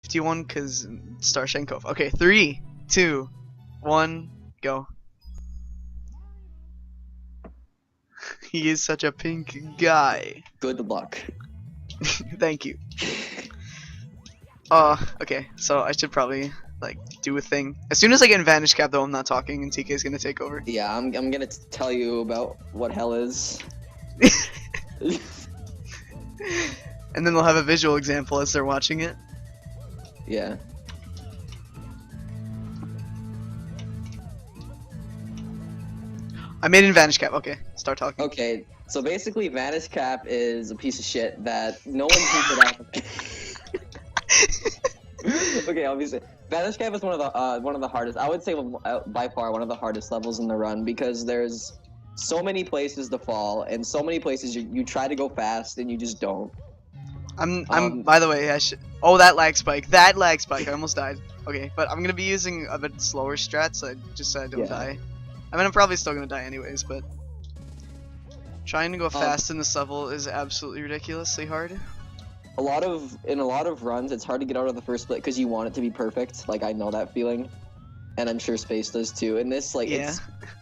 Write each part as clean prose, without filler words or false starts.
51 because Starshenkov. Okay, 3, 2, 1, go. He is such a pink guy. Good luck. Thank you. Okay, so I should probably like do a thing. As soon as I get in Vanish Cap though, I'm not talking and TK is gonna take over. Yeah, I'm gonna tell you about what hell is. And then they'll have a visual example as they're watching it. Yeah. I made it in Vanish Cap. Okay, start talking. Okay, so basically Vanish Cap is a piece of shit that no one can get out. Okay, obviously, Vanish Cap is one of the hardest. I would say by far one of the hardest levels in the run because there's so many places to fall and so many places you try to go fast and you just don't. I'm by the way, I should. Oh, that lag spike. That lag spike. I almost died. Okay, but I'm gonna be using a bit slower strats, so I don't die. I mean, I'm probably still gonna die anyways, but trying to go fast in this level is absolutely ridiculously hard. In a lot of runs, it's hard to get out of the first split because you want it to be perfect. Like I know that feeling, and I'm sure Space does too. In this, like, Yeah.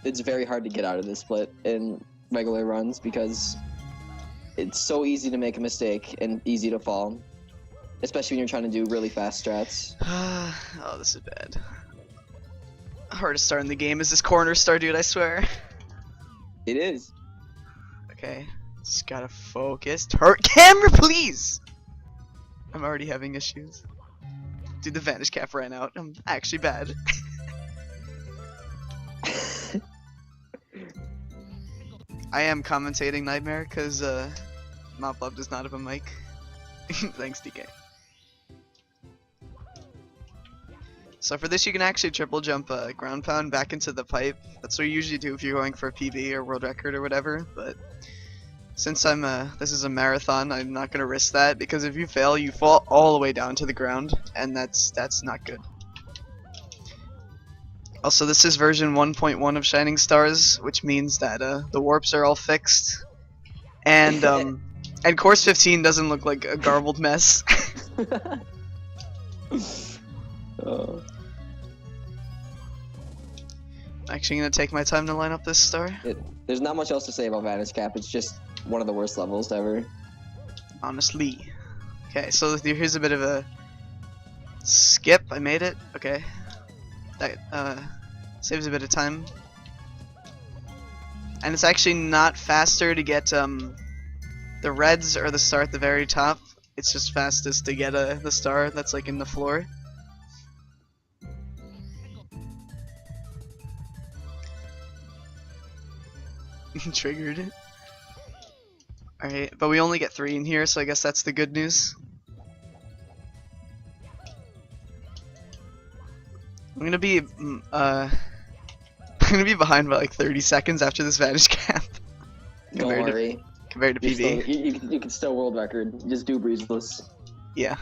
it's very hard to get out of this split in regular runs because it's so easy to make a mistake and easy to fall, especially when you're trying to do really fast strats. Oh, this is bad. Hardest star in the game is this corner star, dude. I swear. It is. Okay, just gotta focus. Turn camera, please. I'm already having issues. Dude, the Vanish Cap ran out. I'm actually bad. I am commentating Nightmare because Mop Love does not have a mic. Thanks, DK. So for this, you can actually triple jump ground pound back into the pipe. That's what you usually do if you're going for a PB or world record or whatever. But since this is a marathon, I'm not gonna risk that because if you fail, you fall all the way down to the ground, and that's not good. Also, this is version 1.1 of Shining Stars, which means that the warps are all fixed, and course 15 doesn't look like a garbled mess. I'm actually gonna take my time to line up this star. There's not much else to say about Vanish Cap. It's just one of the worst levels ever. Honestly. Okay, so here's a bit of a skip. I made it. Okay. That saves a bit of time. And it's actually not faster to get the reds or the star at the very top. It's just fastest to get the star that's like in the floor. Triggered. Alright, but we only get 3 in here, so I guess that's the good news. I'm gonna be behind by like 30 seconds after this Vanish Cap. Don't worry. Compared to PB. You can still world record. Just do breezeless. Yeah.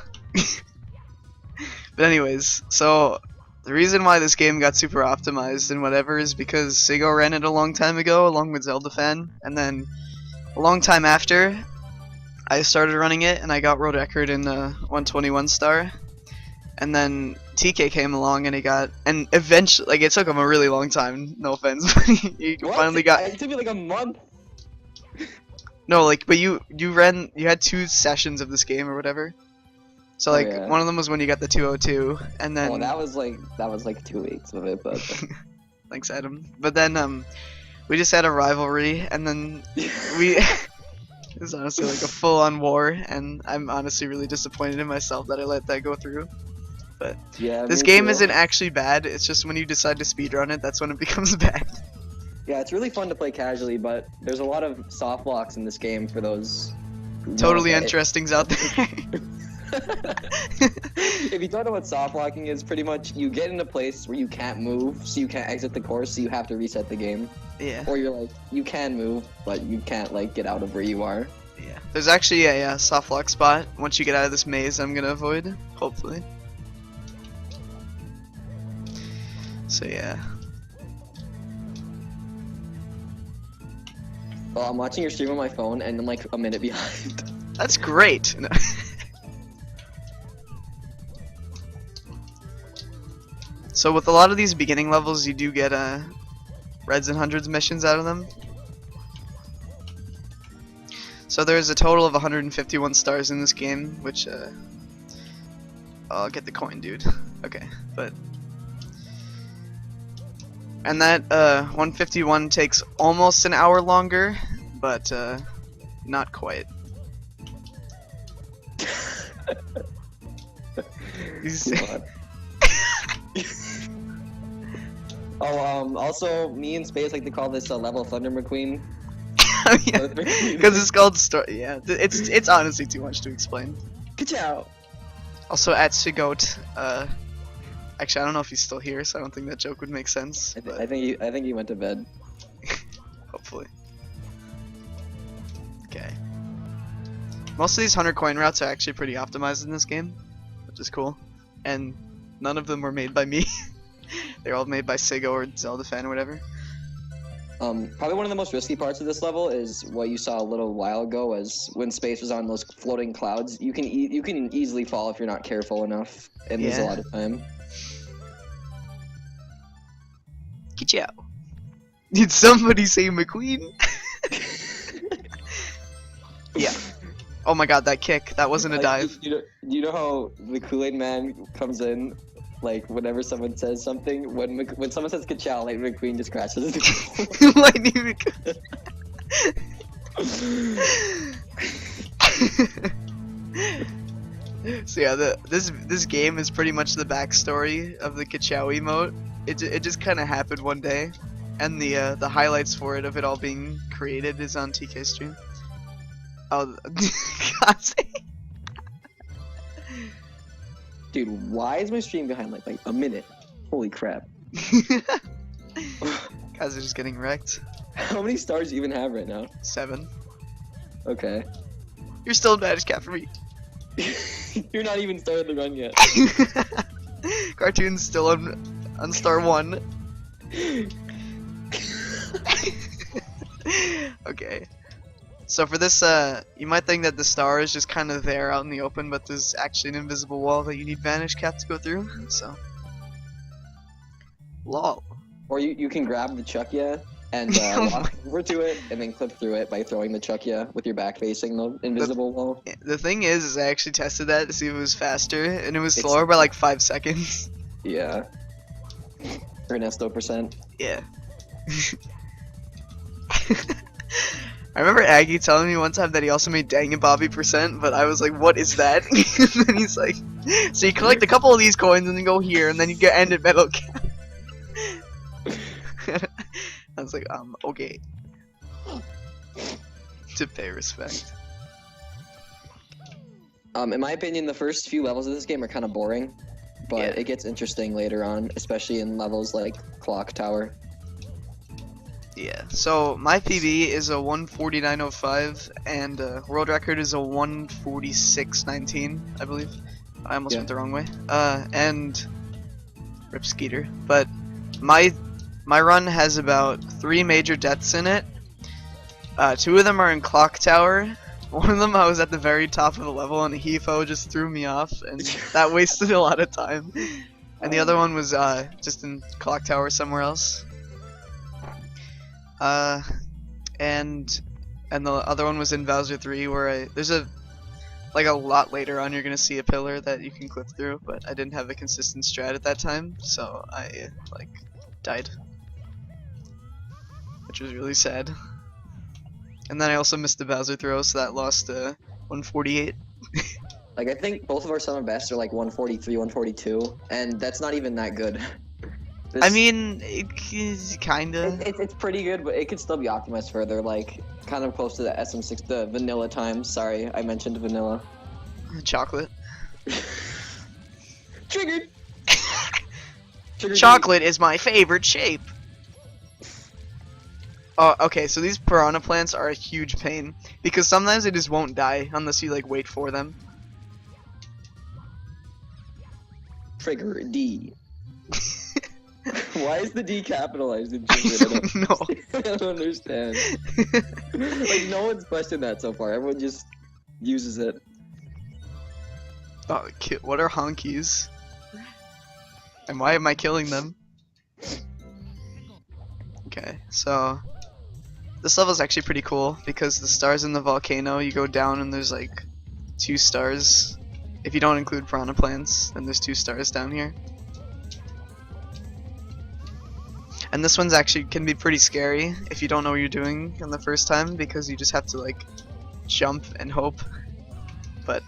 But anyways, so the reason why this game got super optimized and whatever is because Sigo ran it a long time ago along with Zelda Fan, and then a long time after I started running it and I got world record in 121 star, and then TK came along and and eventually, like, it took him a really long time, no offense, but he finally got. It took me like a month. No, like, but you had 2 sessions of this game or whatever. So like yeah. One of them was when you got the 202, and then that was like 2 weeks of it, but thanks, Adam. But then we just had a rivalry, and then it was honestly like a full-on war, and I'm honestly really disappointed in myself that I let that go through. But yeah, this game isn't actually bad. It's just when you decide to speedrun it, that's when it becomes bad. Yeah, it's really fun to play casually, but there's a lot of soft locks in this game for those totally interestings out there. If you don't know what soft locking is, pretty much you get in a place where you can't move, so you can't exit the course, so you have to reset the game. Yeah. Or you're like, you can move, but you can't like get out of where you are. Yeah. There's actually a soft lock spot once you get out of this maze I'm gonna avoid, hopefully. So yeah. Well, I'm watching your stream on my phone, and I'm like a minute behind. That's great. No. So with a lot of these beginning levels, you do get reds and hundreds missions out of them. So there's a total of 151 stars in this game, which I'll get the coin, dude. Okay, but and that 151 takes almost an hour longer, but not quite. Also, me and Space like to call this a level Thunder McQueen. Because it's called story. Yeah, it's honestly too much to explain. Ka-chow! Also at Sigoat, actually I don't know if he's still here, so I don't think that joke would make sense. I think he went to bed. Hopefully. Okay. Most of these 100 coin routes are actually pretty optimized in this game, which is cool. And none of them were made by me. They're all made by Sigo or Zelda Fan or whatever. Probably one of the most risky parts of this level is what you saw a little while ago, was when Space was on those floating clouds. You can easily fall if you're not careful enough, and lose a lot of time. Ka-chow. Did somebody say McQueen? Yeah. Oh my god, that kick. That wasn't a dive. You know how the Kool-Aid Man comes in, like, whenever someone says something? When someone says ka-chow, Lightning McQueen just crashes. Lightning McQueen. So yeah, this game is pretty much the backstory of the ka-chow emote. It just kind of happened one day, and the highlights for it of it all being created is on TK stream. Oh, God. Dude, why is my stream behind like a minute? Holy crap. Guys are just getting wrecked. How many stars do you even have right now? 7. Okay. You're still in Badge Cat for me. You're not even started the run yet. Cartoon's still on star 1. Okay. So for this, you might think that the star is just kind of there out in the open, but there's actually an invisible wall that you need Vanish Cat to go through, so. Lol. Or you can grab the Chuckya and walk over to it, and then clip through it by throwing the Chuckya with your back facing the invisible wall. The thing is I actually tested that to see if it was faster, and it was slower by like 5 seconds. Yeah. Ernesto %. Yeah. I remember Aggie telling me one time that he also made Dang and Bobby %, but I was like, what is that? And then he's like, so you collect a couple of these coins and then go here, and then you get ended Metal Cap. I was like, okay. To pay respect. In my opinion, the first few levels of this game are kind of boring, but it gets interesting later on, especially in levels like Clock Tower. Yeah, so my PB is a 149.05 and world record is a 146.19, I believe. I almost went the wrong way. And rip Skeeter. But my run has about 3 major deaths in it. 2 of them are in Clock Tower. One of them I was at the very top of the level and a Hefo just threw me off, and that wasted a lot of time. And the other one was just in Clock Tower somewhere else. And the other one was in Bowser 3, where there's a lot later on you're gonna see a pillar that you can clip through, but I didn't have a consistent strat at that time, so I died, which was really sad. And then I also missed the Bowser throw, so that lost 148. I think both of our summer bests are like 143, 142, and that's not even that good. I mean, it is kinda. It's pretty good, but it could still be optimized further, like kind of close to the SM6, the vanilla times. Sorry, I mentioned vanilla. Chocolate. Triggered. Chocolate is my favorite shape. Oh, okay, so these piranha plants are a huge pain because sometimes they just won't die unless you wait for them. Trigger D. Why is the D capitalized in No. I don't understand. No one's questioned that so far. Everyone just uses it. Oh, what are honkies? And why am I killing them? Okay, so this level is actually pretty cool because the stars in the volcano, you go down and there's like 2 stars. If you don't include piranha plants, then there's 2 stars down here. And this one's actually can be pretty scary if you don't know what you're doing on the first time, because you just have to like jump and hope. But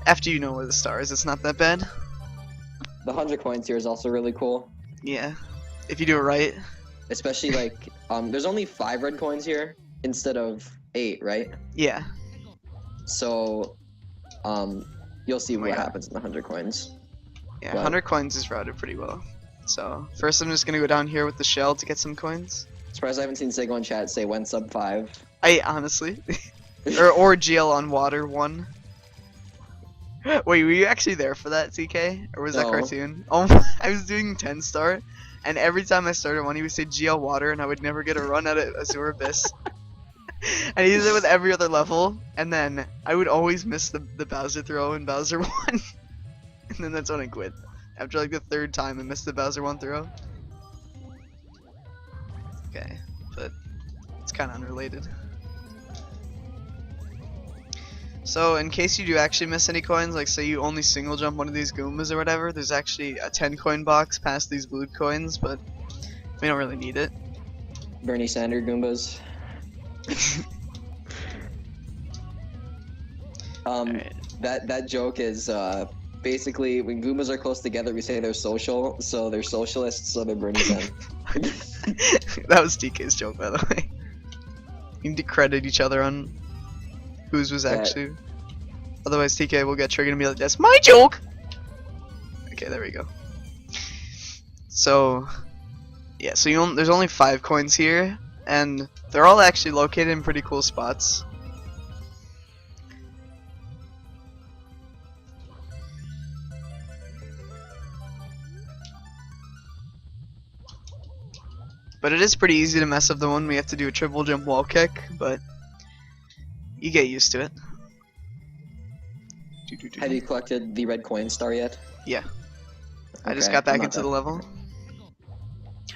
after you know where the star is, it's not that bad. The 100 coins here is also really cool. Yeah, if you do it right. Especially like, there's only 5 red coins here instead of 8, right? Yeah. So, you'll see what God. happens in the 100 coins. Yeah, But- 100 coins is routed pretty well. So first I'm just gonna go down here with the shell to get some coins. Surprised I haven't seen Sego in chat say when sub 5. I honestly, or GL on water 1. Wait, were you actually there for that, TK? Or was that No. cartoon? Oh, I was doing 10 star, and every time I started one, he would say GL water, and I would never get a run at it Azure Abyss. And he did it with every other level, and then I would always miss the Bowser throw in Bowser 1. And then that's when I quit. After like the 3rd time I missed the Bowser 1 throw. Okay, but it's kind of unrelated. So in case you do actually miss any coins, like say you only single jump one of these Goombas or whatever, there's actually a 10 coin box past these blue coins, but we don't really need it. Bernie Sanders Goombas. Alright. That joke is basically when Goombas are close together, we say they're social, so they're socialists, so they're Bernie Sanders. That was TK's joke, by the way. You need to credit each other on whose was actually. Otherwise, TK will get triggered and be like, "That's my joke." Okay, there we go. So, yeah. So there's only 5 coins here, and they're all actually located in pretty cool spots. But it is pretty easy to mess up the one we have to do a triple jump wall kick, but you get used to it. Have you collected the red coin star yet? Yeah. I just Okay, got back I'm not into that- the level.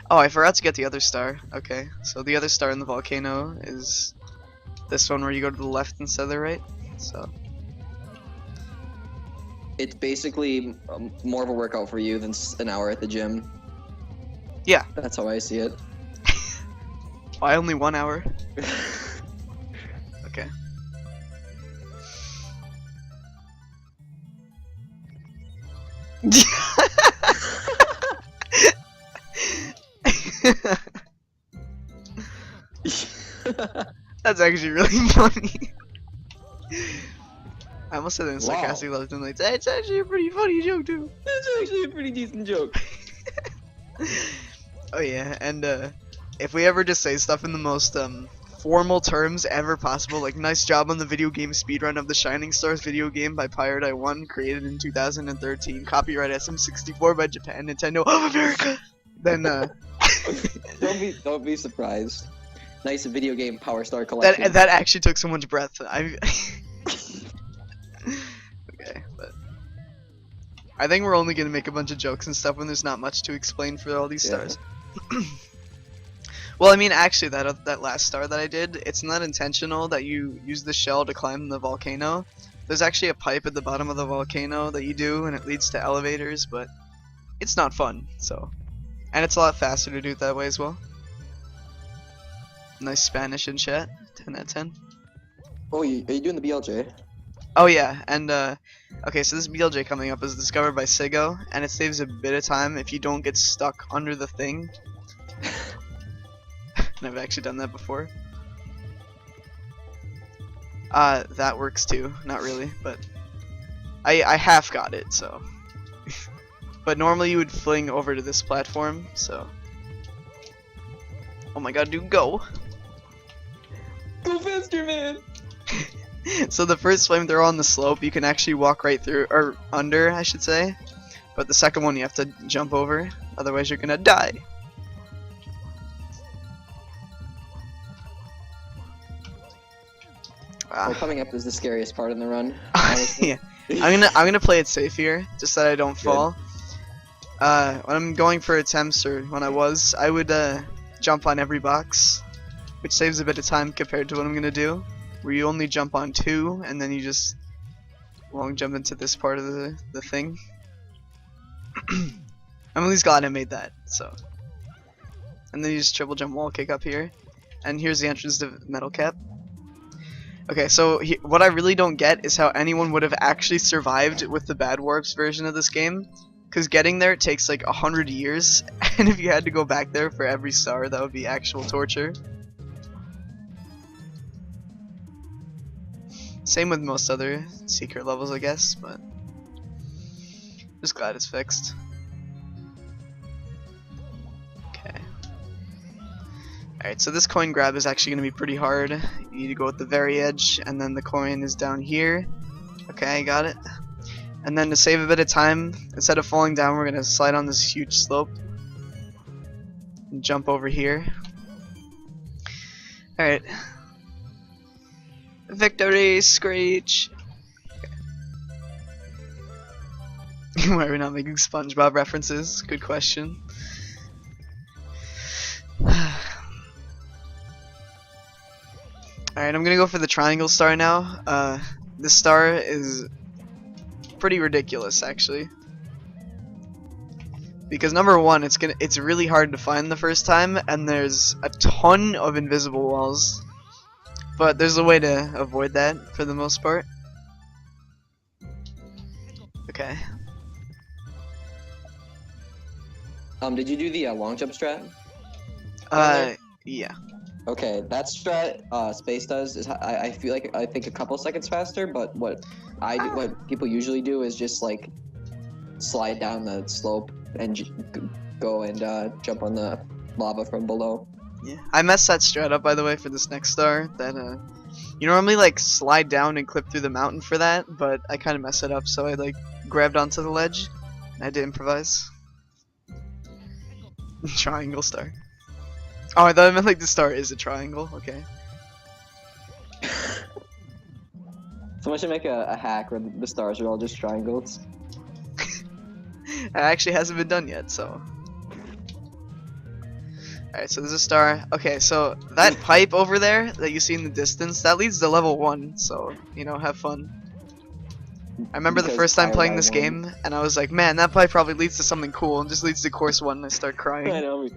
Oh, I forgot to get the other star. Okay, so the other star in the volcano is this one where you go to the left instead of the right. So It's basically more of a workout for you than an hour at the gym. Yeah. That's how I see it. why only 1 hour? Okay. That's actually really funny. I almost said it in sarcastic level, and like, it's actually a pretty funny joke too. That's actually a pretty decent joke. Oh yeah, and if we ever just say stuff in the most formal terms ever possible, like nice job on the video game speedrun of the Shining Stars video game by Pirate I 1, created in 2013, copyright SM64 by Japan, Nintendo of America, then Don't be surprised. Nice video game Power Star collection. that actually took so much breath. Okay, but I think we're only gonna make a bunch of jokes and stuff when there's not much to explain for all these stars. Well, I mean, actually, that last star that I did, it's not intentional that you use the shell to climb the volcano. There's actually a pipe at the bottom of the volcano that you do, and it leads to elevators, but it's not fun, so. And it's a lot faster to do it that way as well. Nice Spanish in chat, 10 out of 10. Oh, are you doing the BLJ? Oh yeah, and okay, so this BLJ coming up is discovered by Sigo, and it saves a bit of time if you don't get stuck under the thing. And I've actually done that before. That works too. Not really, but I half got it, so. But normally you would fling over to this platform, so. Oh my god, dude, go! Go faster, man! So the first flamethrower on the slope, you can actually walk right through, or under, I should say. But the second one you have to jump over, otherwise you're gonna die. Well, coming up is the scariest part in the run. Honestly. Yeah, I'm gonna play it safe here, just that I don't fall. When I'm going for attempts, or when I would jump on every box, which saves a bit of time compared to what I'm gonna do, where you only jump on 2 and then you just long jump into this part of the thing. I'm at least glad I made that. So, and then you just triple jump wall kick up here, and here's the entrance to metal cap. Okay, so what I really don't get is how anyone would have actually survived with the Bad Warps version of this game. Because getting there takes like 100 years, and if you had to go back there for every star, that would be actual torture. Same with most other secret levels, I guess, but just glad it's fixed. Okay. Alright, so this coin grab is actually going to be pretty hard. You need to go at the very edge, and then the coin is down here. Okay, got it. And then to save a bit of time, instead of falling down, we're going to slide on this huge slope and jump over here. Alright. Victory, Screech! Okay. Why are we not making SpongeBob references? Good question. Alright, I'm going to go for the triangle star now. This star is pretty ridiculous, actually, because number one, it's really hard to find the first time, and there's a ton of invisible walls, but there's a way to avoid that for the most part. Okay. Did you do the long jump strat? Yeah. Okay, that strat Space does is I feel like I think a couple seconds faster, but what people usually do is just like slide down the slope and go and jump on the lava from below. Yeah, I messed that strat up, by the way, for this next star. That you normally like slide down and clip through the mountain for that, but I kind of messed it up, so I like grabbed onto the ledge and I had to improvise. Triangle star. Oh, I thought I meant like the star is a triangle. Okay. Someone should make a hack where the stars are all just triangles. It actually hasn't been done yet, so. Alright, so there's a star. Okay, so that pipe over there that you see in the distance, that leads to level 1, so, you know, have fun. I remember the first time playing this game, and I was like, man, that pipe probably leads to something cool, and just leads to course 1, and I start crying. I know.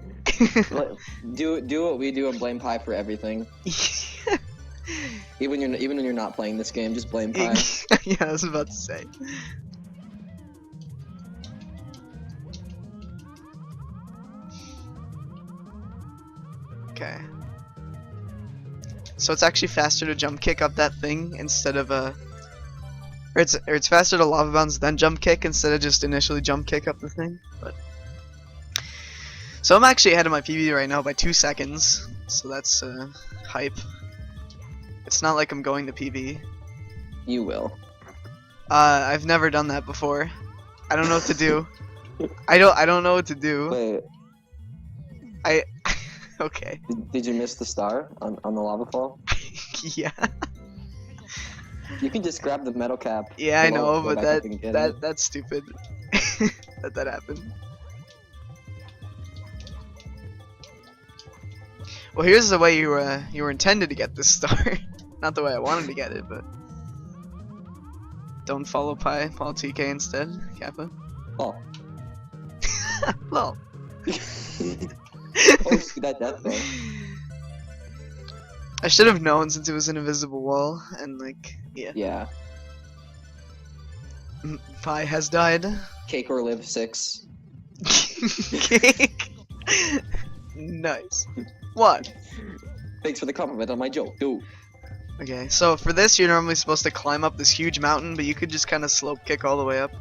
Do what we do and blame Pi for everything. Even when you're not playing this game, just blame Pi. Yeah, I was about to say. Okay. So it's actually faster to jump kick up that thing instead of or it's faster to lava bounce then jump kick instead of just initially jump kick up the thing. But so I'm actually ahead of my PB right now by 2 seconds, so that's hype. It's not like I'm going to PB. You will. I've never done that before. I don't know what to do. I don't know what to do. Wait. Okay. Did you miss the star on the lava fall? Yeah. You can just grab the metal cap. Yeah, I know, but that's stupid. that happened. Well, here's the way you were intended to get this star. Not the way I wanted to get it, but don't follow Pi, follow TK instead, Kappa. Oh. Lol. Oh, see that death though. I should have known since it was an invisible wall, and like, yeah. Yeah. Pi has died. Cake or live 6. Cake. Nice. What? Thanks for the compliment on my joke, dude. Okay, so for this, you're normally supposed to climb up this huge mountain, but you could just kind of slope kick all the way up.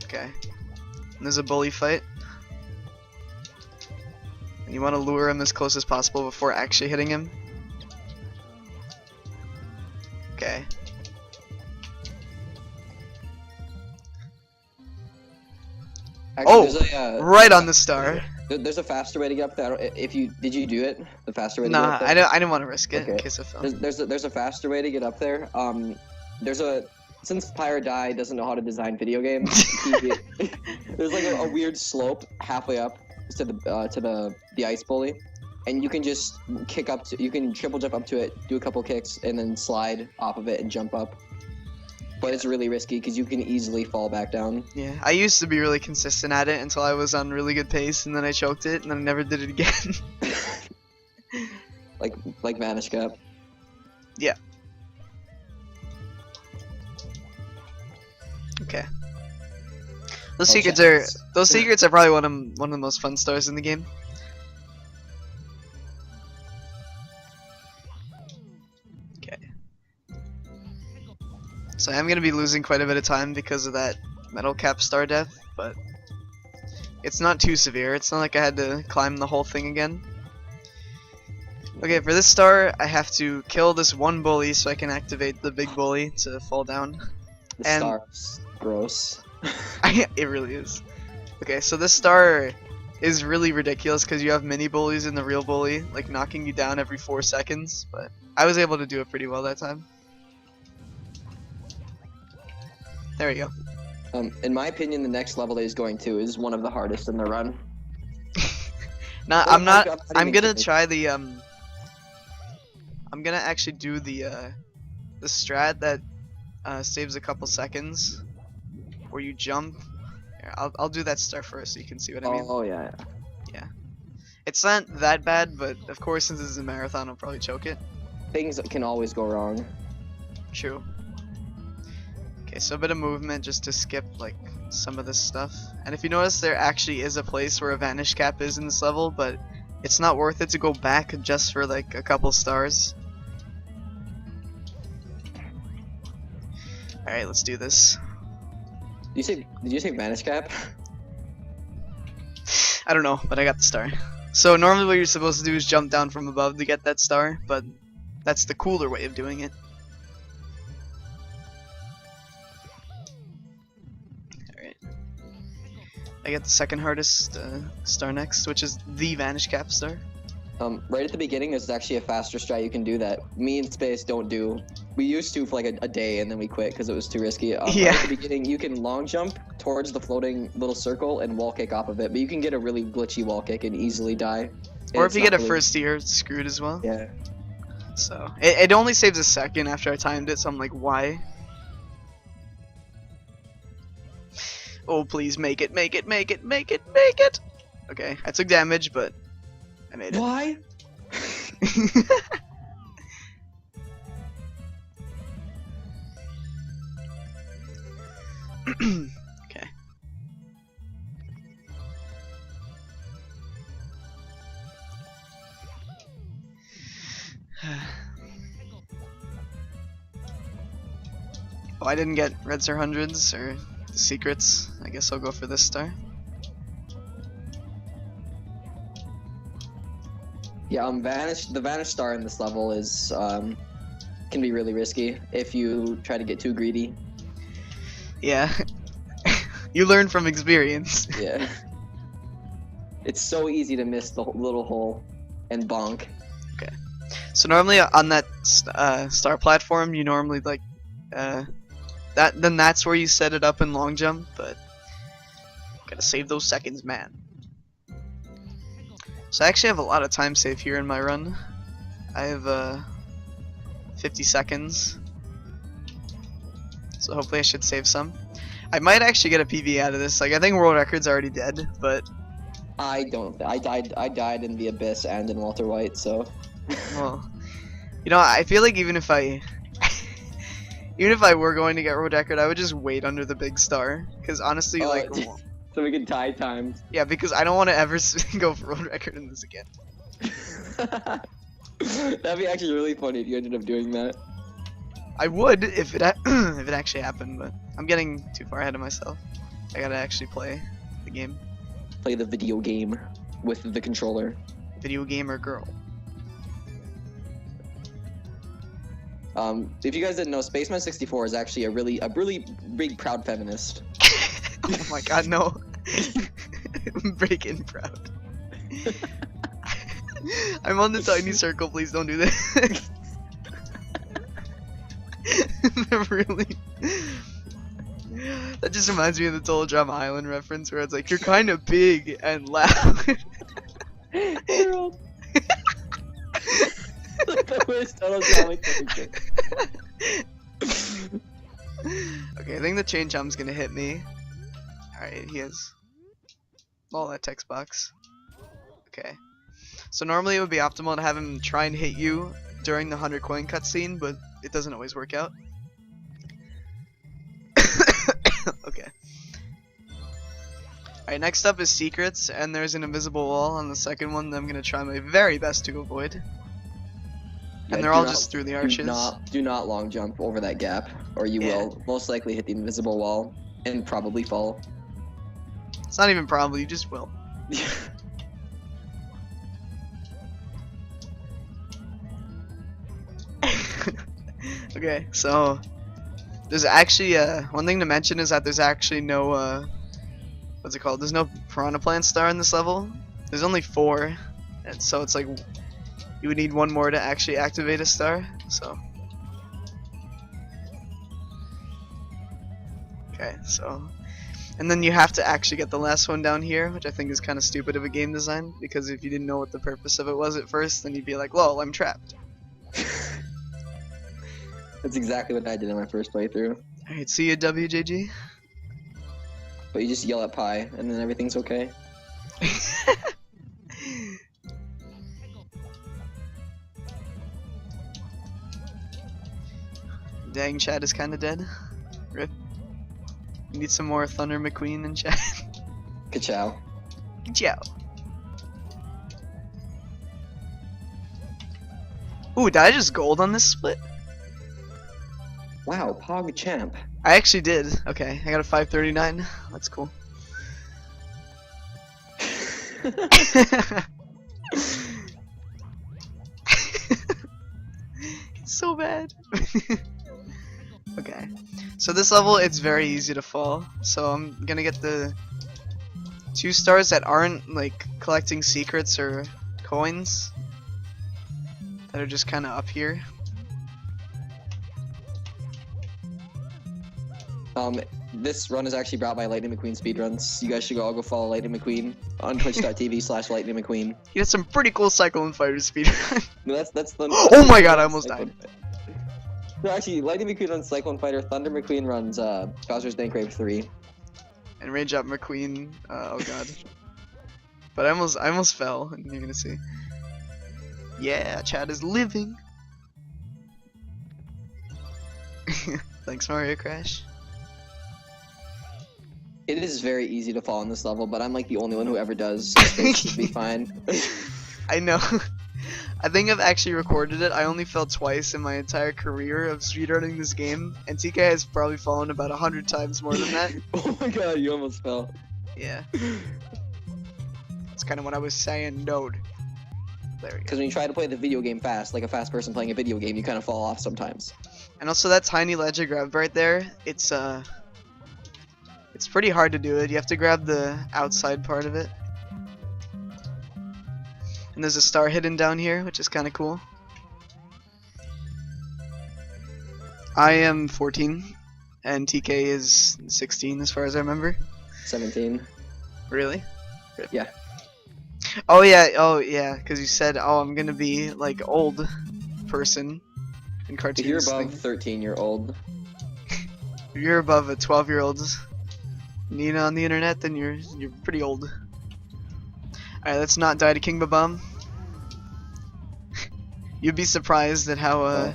Okay. And there's a bully fight. And you want to lure him as close as possible before actually hitting him. Okay. Actually, right on the star. There's a faster way to get up there. Did you do it? The faster way to Nah, get up there? I didn't want to risk it in case I fell. There's a faster way to get up there. There's a since Pyre Die doesn't know how to design video games, there's like a weird slope halfway up to the ice bully, and you can just kick up to, you can triple jump up to it, do a couple kicks, and then slide off of it and jump up. But it's really risky because you can easily fall back down. Yeah, I used to be really consistent at it until I was on really good pace, and then I choked it, and then I never did it again. like Vanish Cap. Yeah. Okay. Those secrets are probably one of the most fun stars in the game. Okay. So I'm gonna be losing quite a bit of time because of that metal cap star death, but it's not too severe. It's not like I had to climb the whole thing again. Okay, for this star, I have to kill this one bully so I can activate the big bully to fall down. The And star's gross. it really is. Okay, so this star is really ridiculous because you have mini bullies in the real bully, like knocking you down every 4 seconds, but I was able to do it pretty well that time. There we go. In my opinion, the next level that he's going to is one of the hardest in the run. No, Well, I'm gonna try the I'm gonna actually do the strat that saves a couple seconds, where you jump. Here, I'll do that star first so you can see what I mean. Oh yeah. It's not that bad, but of course since this is a marathon, I'll probably choke it. Things can always go wrong. True. Okay, so a bit of movement just to skip like some of this stuff. And if you notice, there actually is a place where a vanish cap is in this level, but it's not worth it to go back just for like a couple stars. Alright, let's do this. Did you say Vanish Cap? I don't know, but I got the star. So normally what you're supposed to do is jump down from above to get that star, but that's the cooler way of doing it. Alright. I get the second hardest star next, which is the Vanish Cap star. Right at the beginning, there's actually a faster strat you can do that me and Space don't do. We used to for like a day, and then we quit because it was too risky. Yeah. Right at the beginning, you can long jump towards the floating little circle and wall kick off of it, but you can get a really glitchy wall kick and easily die. Or if you get a first tier, it's screwed as well. Yeah. So it only saves a second after I timed it, so I'm like, why? Oh, please make it, make it, make it, make it, make it! Okay, I took damage, but I made it. Why? Okay. Oh, I didn't get reds or hundreds or the secrets. I guess I'll go for this star. Yeah, the Vanish Star in this level is can be really risky if you try to get too greedy. Yeah. You learn from experience. Yeah. It's so easy to miss the little hole and bonk. Okay. So normally on that star platform, you normally like that's where you set it up in long jump, but gotta save those seconds, man. So I actually have a lot of time save here in my run. I have 50 seconds. So hopefully I should save some. I might actually get a PB out of this. Like I think world record's already dead, but I died in the Abyss and in Walter White, so well, you know, I feel like even if I were going to get world record, I would just wait under the big star, because honestly, like, so we can tie times. yeah, because I don't want to ever go for world record in this again. That'd be actually really funny if you ended up doing that. I would if it if it actually happened, but I'm getting too far ahead of myself. I gotta actually play the game. Play the video game with the controller. Video gamer girl. If you guys didn't know, Spaceman64 is actually a really big proud feminist. Oh my god, no. Break in proud. I'm on the tiny circle, please don't do this. Really? That just reminds me of the Total Drama Island reference where it's like, you're kind of big and loud. Harold. The worst Total Drama character. Okay, I think the chain jump's gonna hit me. Alright, he is. Lol, that text box. Okay. So normally it would be optimal to have him try and hit you during the 100 coin cutscene, but it doesn't always work out. Okay. Alright, next up is secrets, and there's an invisible wall on the second one that I'm gonna try my very best to avoid. Yeah, And they're all just through the arches. Do not long jump over that gap, or you will most likely hit the invisible wall and probably fall. It's not even probably, you just will. Okay, so there's actually one thing to mention is that there's actually no what's it called? There's no piranha plant star in this level. There's only 4, and so it's like you would need one more to actually activate a star. So okay, so and then you have to actually get the last one down here, which I think is kind of stupid of a game design, because if you didn't know what the purpose of it was at first, then you'd be like, lol, I'm trapped. That's exactly what I did in my first playthrough. Alright, see you, WJG. But you just yell at Pi, and then everything's okay. Dang, Chad is kinda dead. Rip. We need some more Thunder McQueen in chat. Ka-chow. Ciao. Ooh, did I just gold on this split? Wow, Pog Champ. I actually did. Okay, I got a 539. That's cool. It's so bad. Okay, so this level it's very easy to fall. So I'm gonna get the 2 stars that aren't like collecting secrets or coins, that are just kind of up here. This run is actually brought by Lightning McQueen Speedruns. You guys should all go follow Lightning McQueen on twitch.tv/Lightning McQueen. He has some pretty cool Cyclone Fighter speedrun. No, that's the. Oh my god, I almost died. No, actually, Lightning McQueen runs Cyclone Fighter, Thunder McQueen runs Bowser's Dank Rave 3. And Range Up McQueen, oh god. But I almost fell, and you're gonna see. Yeah, Chad is living. Thanks, Mario Crash. It is very easy to fall on this level, but I'm like the only one who ever does. So it should be fine. I know. I think I've actually recorded it. I only fell twice in my entire career of speedrunning this game, and TK has probably fallen about 100 times more than that. Oh my god, you almost fell. Yeah. That's kind of what I was saying, dude. There we go. Because when you try to play the video game fast, like a fast person playing a video game, you kind of fall off sometimes. And also that tiny ledge I grabbed right there, it's pretty hard to do it. You have to grab the outside part of it. And there's a star hidden down here, which is kind of cool. I am 14, and TK is 16 as far as I remember. 17. Really? Yeah. Oh yeah, because you said, oh, I'm gonna be like old person in cartoons. If you're above 13, you're old. If you're above a 12-year-old Nina on the internet, then you're pretty old. Alright, let's not die to King Babam. You'd be surprised at how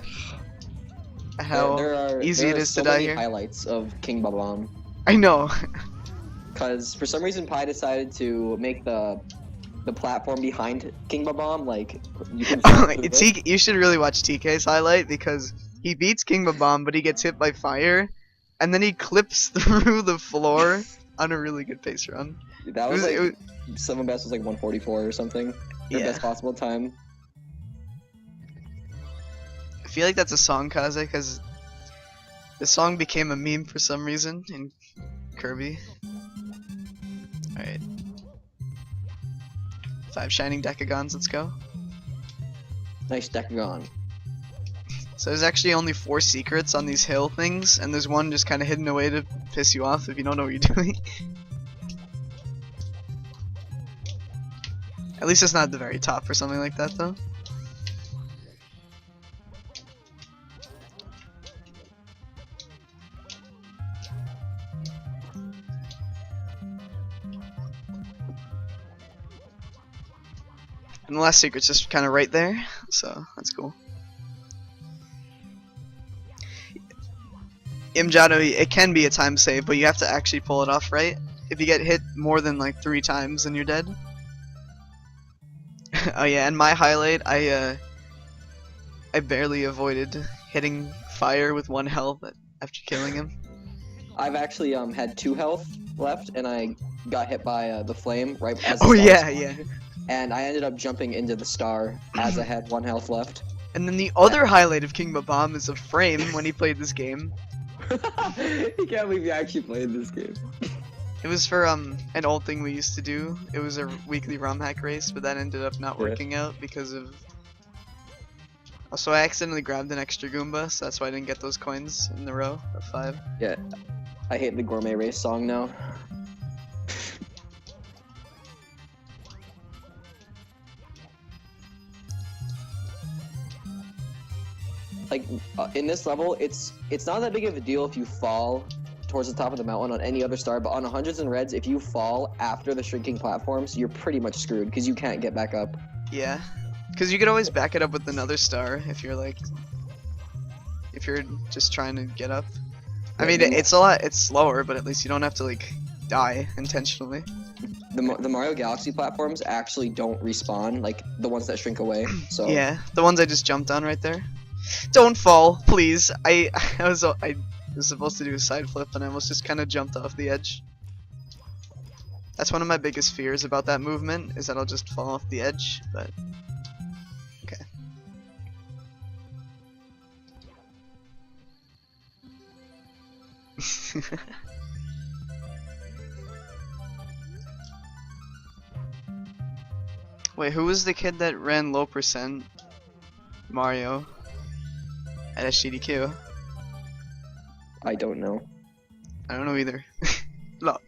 easy it is to die here. Highlights of King Babam. I know. Because for some reason Pi decided to make the platform behind King Babam like you can. You should really watch TK's highlight, because he beats King Babam, but he gets hit by fire, and then he clips through the floor on a really good pace run. That was some best was like 144 or something. Your best possible time. I feel like that's a song, Kaze, because the song became a meme for some reason in Kirby. Alright. 5 shining Decagons, let's go. Nice Decagon. So there's actually only 4 secrets on these hill things, and there's one just kind of hidden away to piss you off if you don't know what you're doing. At least it's not at the very top or something like that, though. And the last secret's just kind of right there, so that's cool. Imjado, it can be a time save, but you have to actually pull it off right. If you get hit more than like 3 times, then you're dead. Oh yeah, and my highlight, I barely avoided hitting fire with 1 health after killing him. I've actually had 2 health left, and I got hit by the flame right as the Oh star yeah, spawned. yeah. And I ended up jumping into the star as I had 1 health left. And then the other highlight of King Babam is a frame when he played this game. I can't believe you actually played this game. It was for an old thing we used to do. It was a weekly ROM hack race, but that ended up not working out because of... Also, I accidentally grabbed an extra Goomba, so that's why I didn't get those coins in the row of 5. Yeah, I hate the Gourmet Race song now. Like, in this level, it's not that big of a deal if you fall towards the top of the mountain on any other star, but on hundreds and reds, if you fall after the shrinking platforms, you're pretty much screwed because you can't get back up. Yeah, because you could always back it up with another star if you're just trying to get up. I mean, it's slower, but at least you don't have to like die intentionally. The Mario Galaxy platforms actually don't respawn, like the ones that shrink away. So yeah, the ones I just jumped on right there. Don't fall, please. I was supposed to do a side flip and I almost just kind of jumped off the edge. That's one of my biggest fears about that movement, is that I'll just fall off the edge, but okay. Wait, who was the kid that ran low percent Mario at SGDQ? I don't know. I don't know either. No.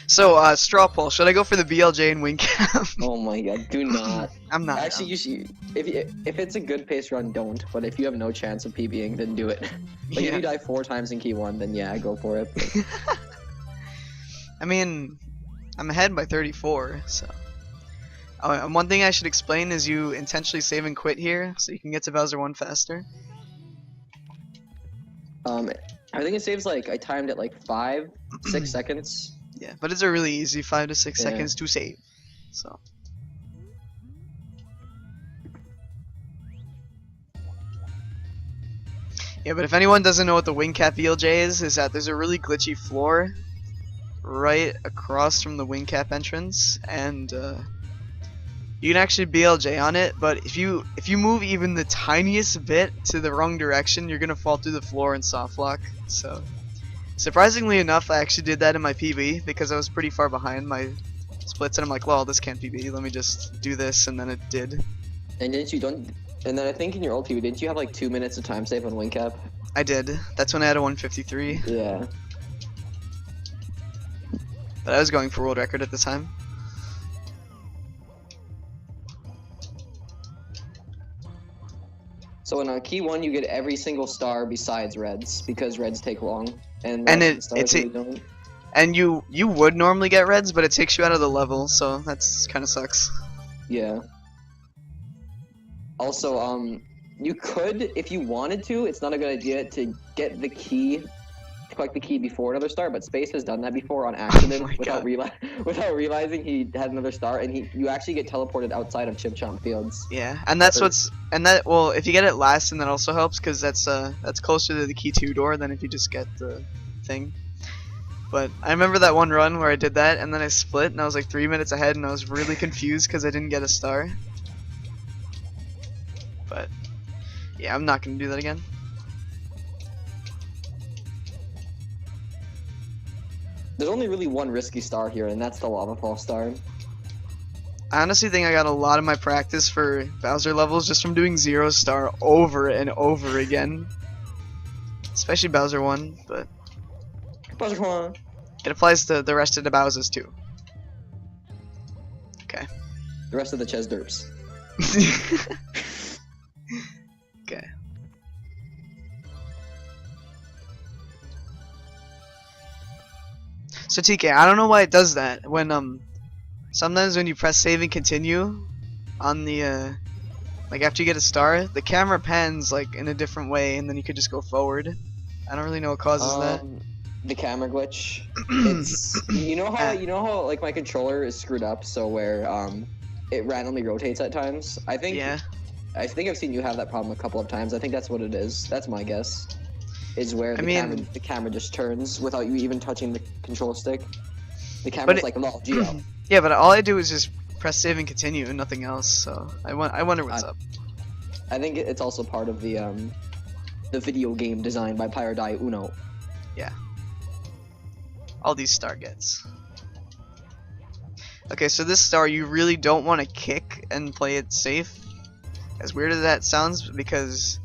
So, straw poll. Should I go for the BLJ and wing cap? Oh my god, do not. I'm not. Actually, you should. If it's a good pace run, don't. But if you have no chance of PBing, then do it. Like if you die 4 times in key 1, then yeah, go for it. I mean, I'm ahead by 34, so. Oh, and one thing I should explain is you intentionally save and quit here, so you can get to Bowser 1 faster. I think it saves like, I timed it like 5, 6 seconds. Yeah, but it's a really easy 5 to 6 seconds to save, so. Yeah, but if anyone doesn't know what the wing cap BLJ is that there's a really glitchy floor right across from the wing cap entrance, and you can actually BLJ on it, but if you move even the tiniest bit to the wrong direction, you're gonna fall through the floor and soft lock. So, surprisingly enough, I actually did that in my PB because I was pretty far behind my splits, and I'm like, well, this can't PB. Let me just do this, and then it did. And and then I think in your old PB, didn't you have like 2 minutes of time save on wing cap? I did. That's when I had a 153. Yeah. But I was going for world record at the time. So in key 1, you get every single star besides reds because reds take long, and and you would normally get reds, but it takes you out of the level, so that's kind of sucks. Yeah. Also, you could, if you wanted to, it's not a good idea to get the key, to collect the key before another star, but Space has done that before on accident without realizing he had another star, and you actually get teleported outside of Chip Chomp Fields. Yeah, and that's well, if you get it last, and that also helps because that's closer to the key 2 door than if you just get the thing. But I remember that one run where I did that, and then I split, and I was like 3 minutes ahead, and I was really confused because I didn't get a star. But yeah, I'm not gonna do that again. There's only really one risky star here, and that's the Lava Fall star. I honestly think I got a lot of my practice for Bowser levels just from doing 0 star over and over again. Especially Bowser 1, but Bowser, come on. it applies to the rest of the Bowsers too. Okay. The rest of the Ches Derps. Okay. So TK, I don't know why it does that when sometimes when you press save and continue on the like after you get a star, the camera pans like in a different way and then you could just go forward. I don't really know what causes that. The camera glitch. It's you know how like my controller is screwed up so where it randomly rotates at times. I think I've seen you have that problem a couple of times. I think that's what it is. That's my guess. Is where the camera just turns without you even touching the control stick. The camera's like lol Geo. Yeah, but all I do is just press save and continue and nothing else. So I wonder what's up. I think it's also part of the video game designed by Pyrodai Uno. Yeah. All these star gets. Okay, so this star you really don't want to kick and play it safe. As weird as that sounds, because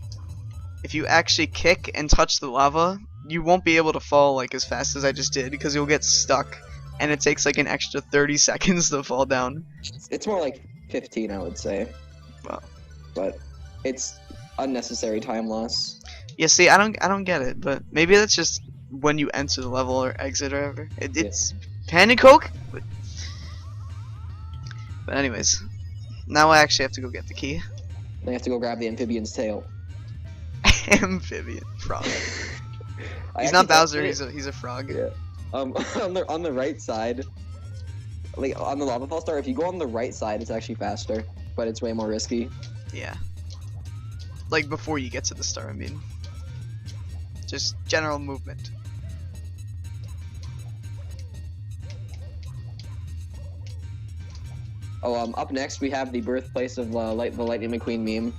if you actually kick and touch the lava, you won't be able to fall like as fast as I just did because you'll get stuck and it takes like an extra 30 seconds to fall down. It's more like 15, I would say. Wow. But it's unnecessary time loss. Yeah, see, I don't get it, but maybe that's just when you enter the level or exit or whatever. It's Pan and Coke. But anyways, now I actually have to go get the key. Then you have to go grab the amphibian's tail. Amphibian frog. He's not Bowser. He's a frog. Yeah. On the right side, like on the lava fall star, if you go on the right side, it's actually faster, but it's way more risky. Yeah. Like before you get to the star, I mean. Just general movement. Oh, up next we have the birthplace of the Lightning McQueen meme.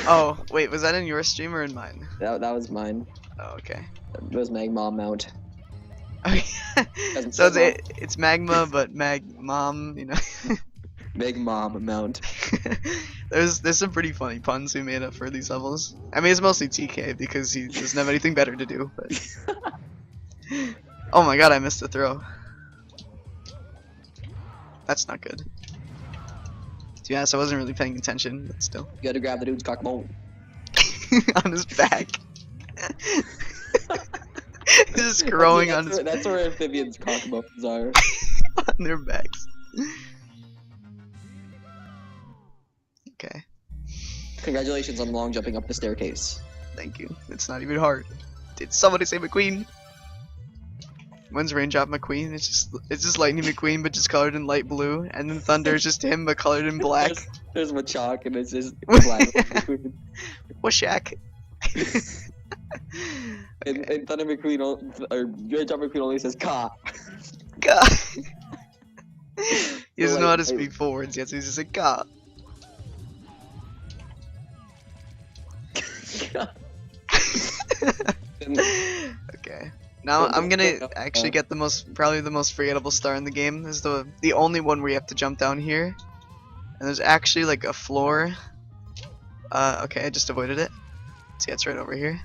Oh, wait, was that in your stream or in mine? That was mine. Oh, okay. It was Magma Mount. So it's magma, but mom, you know. Magma Mount. There's some pretty funny puns we made up for these levels. I mean, it's mostly TK because he doesn't have anything better to do. But oh my god, I missed the throw. That's not good. To be honest, I wasn't really paying attention, but still. You gotta grab the dude's cockbone. On his back. Just growing on his back. That's where amphibians' cockbones are. On their backs. Okay. Congratulations on long jumping up the staircase. Thank you. It's not even hard. Did somebody say McQueen? When's Raindrop McQueen? It's just Lightning McQueen, but just colored in light blue, and then Thunder is just him, but colored in black. There's Machak, and it's just black. Washak. And Thunder McQueen, or Raindrop McQueen only says "Ka." God. He doesn't know how to speak forwards yet, so he's just like "Ka." Okay. Now I'm gonna actually get probably the most forgettable star in the game. This is the only one where you have to jump down here, and there's actually like a floor. Okay, I just avoided it. See, it's right over here.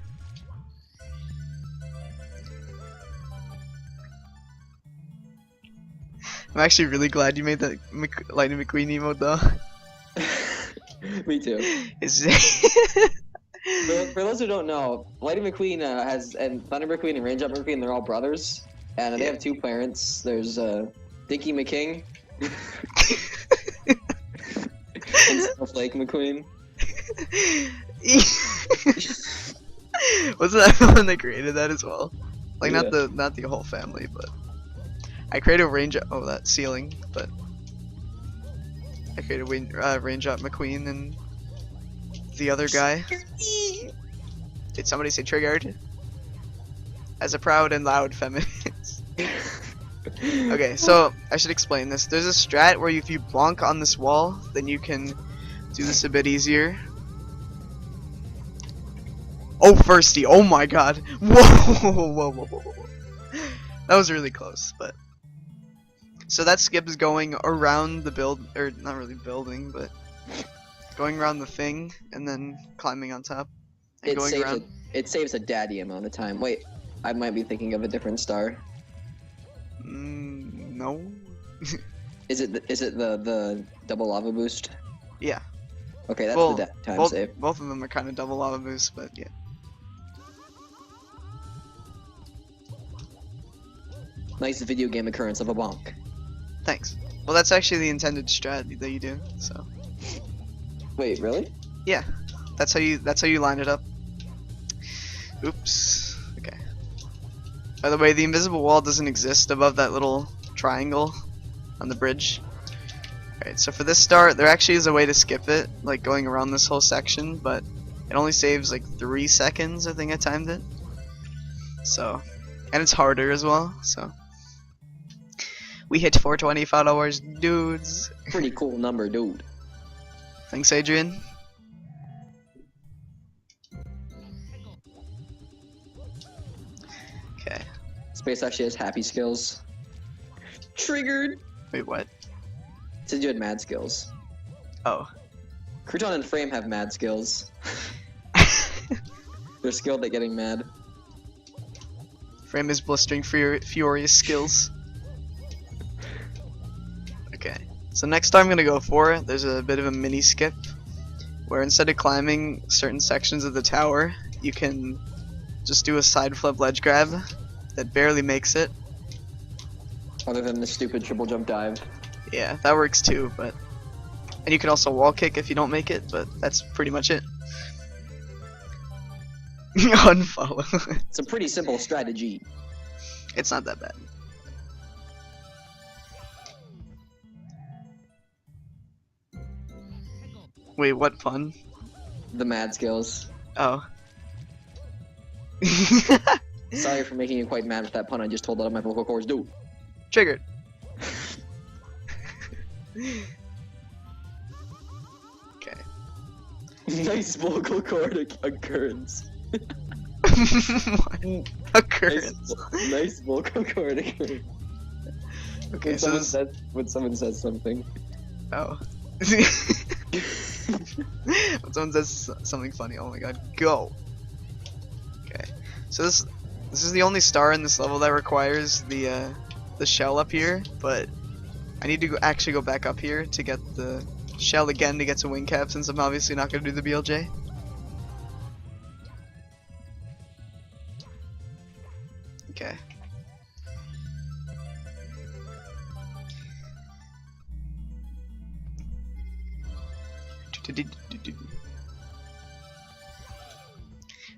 I'm actually really glad you made that Lightning McQueen emote though. Me too. For those who don't know, Lightning McQueen and Thunder McQueen and Raindrop McQueen, they're all brothers, and they have two parents. There's Dinky McKing and Snowflake McQueen. Wasn't that the one that created that as well? Like not the whole family, but I created that ceiling, but I created Raindrop McQueen and the other guy. Did somebody say triggered? As a proud and loud feminist. Okay, so I should explain this. There's a strat where if you bonk on this wall, then you can do this a bit easier. Oh, firsty! Oh my god! Whoa! Whoa! Whoa! Whoa! That was really close, but So that skip is going around the build, or not really building, but going around the thing and then climbing on top and going around. It saves a daddy amount of time. Wait, I might be thinking of a different star. No. Is it the double lava boost? Yeah. Okay, that's Well, the time save. Both of them are kind of double lava boosts, but yeah. Nice video game occurrence of a bonk. Thanks. Well, that's actually the intended strat that you do. So. Wait, really? Yeah. That's how you line it up. Oops. Okay. By the way, the invisible wall doesn't exist above that little triangle on the bridge. Alright, so for this start, there actually is a way to skip it, like going around this whole section, but it only saves like 3 seconds, I think I timed it. So, and it's harder as well, so. We hit 420 followers, dudes. Pretty cool number, dude. Thanks, Adrian. Okay. Space actually has happy skills. Triggered! Wait, what? It said you had mad skills. Oh. Crouton and Frame have mad skills. They're skilled at getting mad. Frame is blistering furious skills. Okay. So next star I'm gonna go for, there's a bit of a mini skip where instead of climbing certain sections of the tower, you can just do a side flip ledge grab that barely makes it. Other than the stupid triple jump dive. Yeah, that works too, but and you can also wall kick if you don't make it, but that's pretty much it. Unfollow. It's a pretty simple strategy. It's not that bad. Wait, what fun? The mad skills. Oh. Sorry for making you quite mad with that pun I just told out of my vocal cords. Dude. Triggered. Okay. Nice vocal cord occurrence. What? Occurrence. Nice vocal cord occurrence. Okay, so this... when someone says something. Oh. When someone says something funny, oh my god, go. Okay, so this is the only star in this level that requires the shell up here, but I need to actually go back up here to get the shell again to get to wing cap, since I'm obviously not going to do the BLJ. Okay.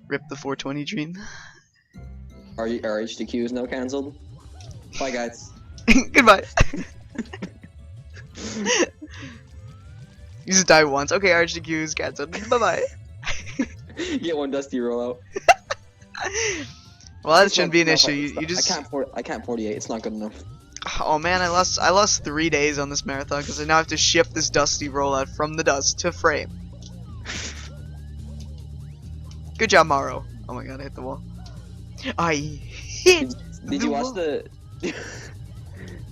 Rip the 420 dream. Our HDQ is now cancelled. Bye, guys. Goodbye. You just die once. Okay, RHDQ is cancelled. Bye bye. You get one dusty rollout. Well, that shouldn't be an issue. You just. I can't 48. It's not good enough. Oh man, I lost 3 days on this marathon because I now have to ship this dusty rollout from the dust to Frame. Good job, Maro. Oh my god, I hit the wall. I hit. Did you watch the?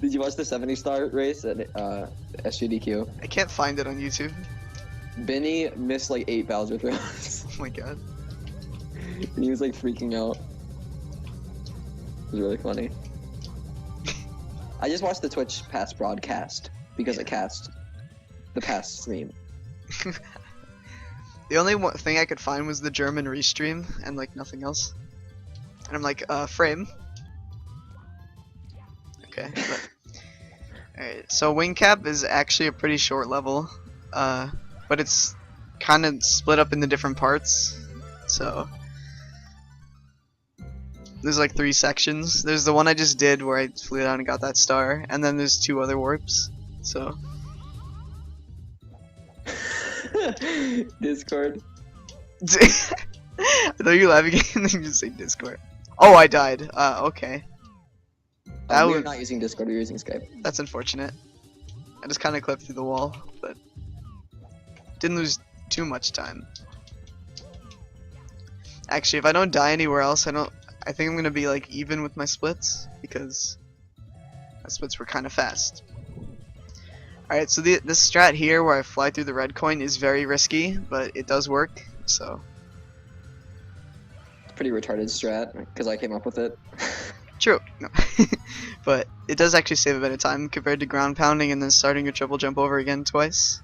Did you watch the 70-star race at SGDQ? I can't find it on YouTube. Benny missed like 8 Bowser throws. Oh my god. And he was like freaking out. It was really funny. I just watched the Twitch past broadcast because it cast the past stream. The only thing I could find was the German restream and like nothing else. And I'm like, Frame. Okay. Alright, so wing cap is actually a pretty short level, but it's kind of split up into different parts. So there's like 3 sections. There's the one I just did where I flew down and got that star, and then there's 2 other warps. So Discord. I thought you were laughing and then you just say Discord. Oh, I died. Okay. We're not using Discord, we're using Skype. That's unfortunate. I just kind of clipped through the wall, but didn't lose too much time. Actually, if I don't die anywhere else, I think I'm gonna be like even with my splits, because That splits were kind of fast. Alright, so this strat here where I fly through the red coin is very risky, but it does work, so. It's pretty retarded strat, because I came up with it. True. No. But it does actually save a bit of time compared to ground pounding and then starting your triple jump over again twice.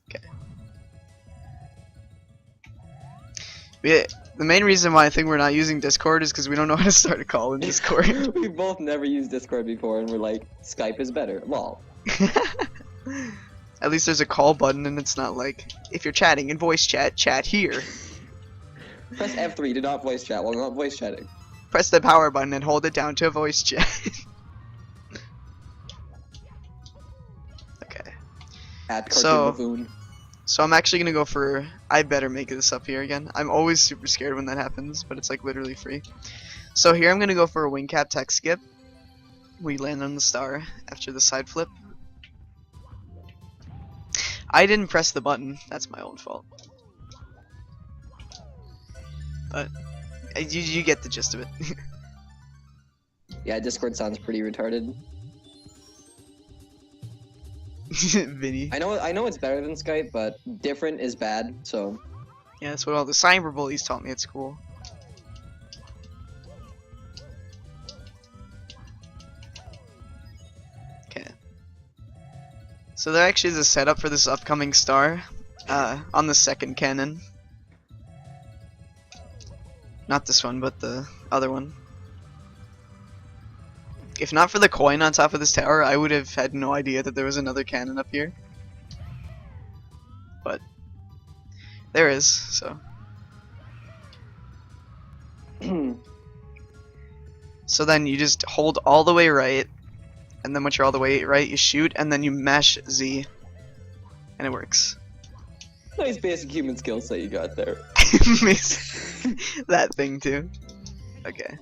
Okay. The main reason why I think we're not using Discord is because we don't know how to start a call in Discord. We both never used Discord before, and we're like, Skype is better. Lol. At least there's a call button, and it's not like, if you're chatting in voice chat, chat here. Press F3 to not voice chat while not voice chatting. Press the power button and hold it down to voice chat. Okay. At Cartoon Buffoon. So I'm actually gonna go for, I better make this up here again. I'm always super scared when that happens, but it's like literally free. So here I'm gonna go for a wing cap tech skip. We land on the star after the side flip. I didn't press the button, that's my own fault. But you get the gist of it. Yeah, Discord sounds pretty retarded. Vinny. I know it's better than Skype, but different is bad, so. Yeah, that's what all the cyber bullies taught me at school. Okay. So there actually is a setup for this upcoming star on the second cannon. Not this one, but the other one. If not for the coin on top of this tower, I would have had no idea that there was another cannon up here. But there is, so. So then you just hold all the way right, and then once you're all the way right, you shoot, and then you mash Z, and it works. Nice basic human skill set you got there. That thing too. Okay.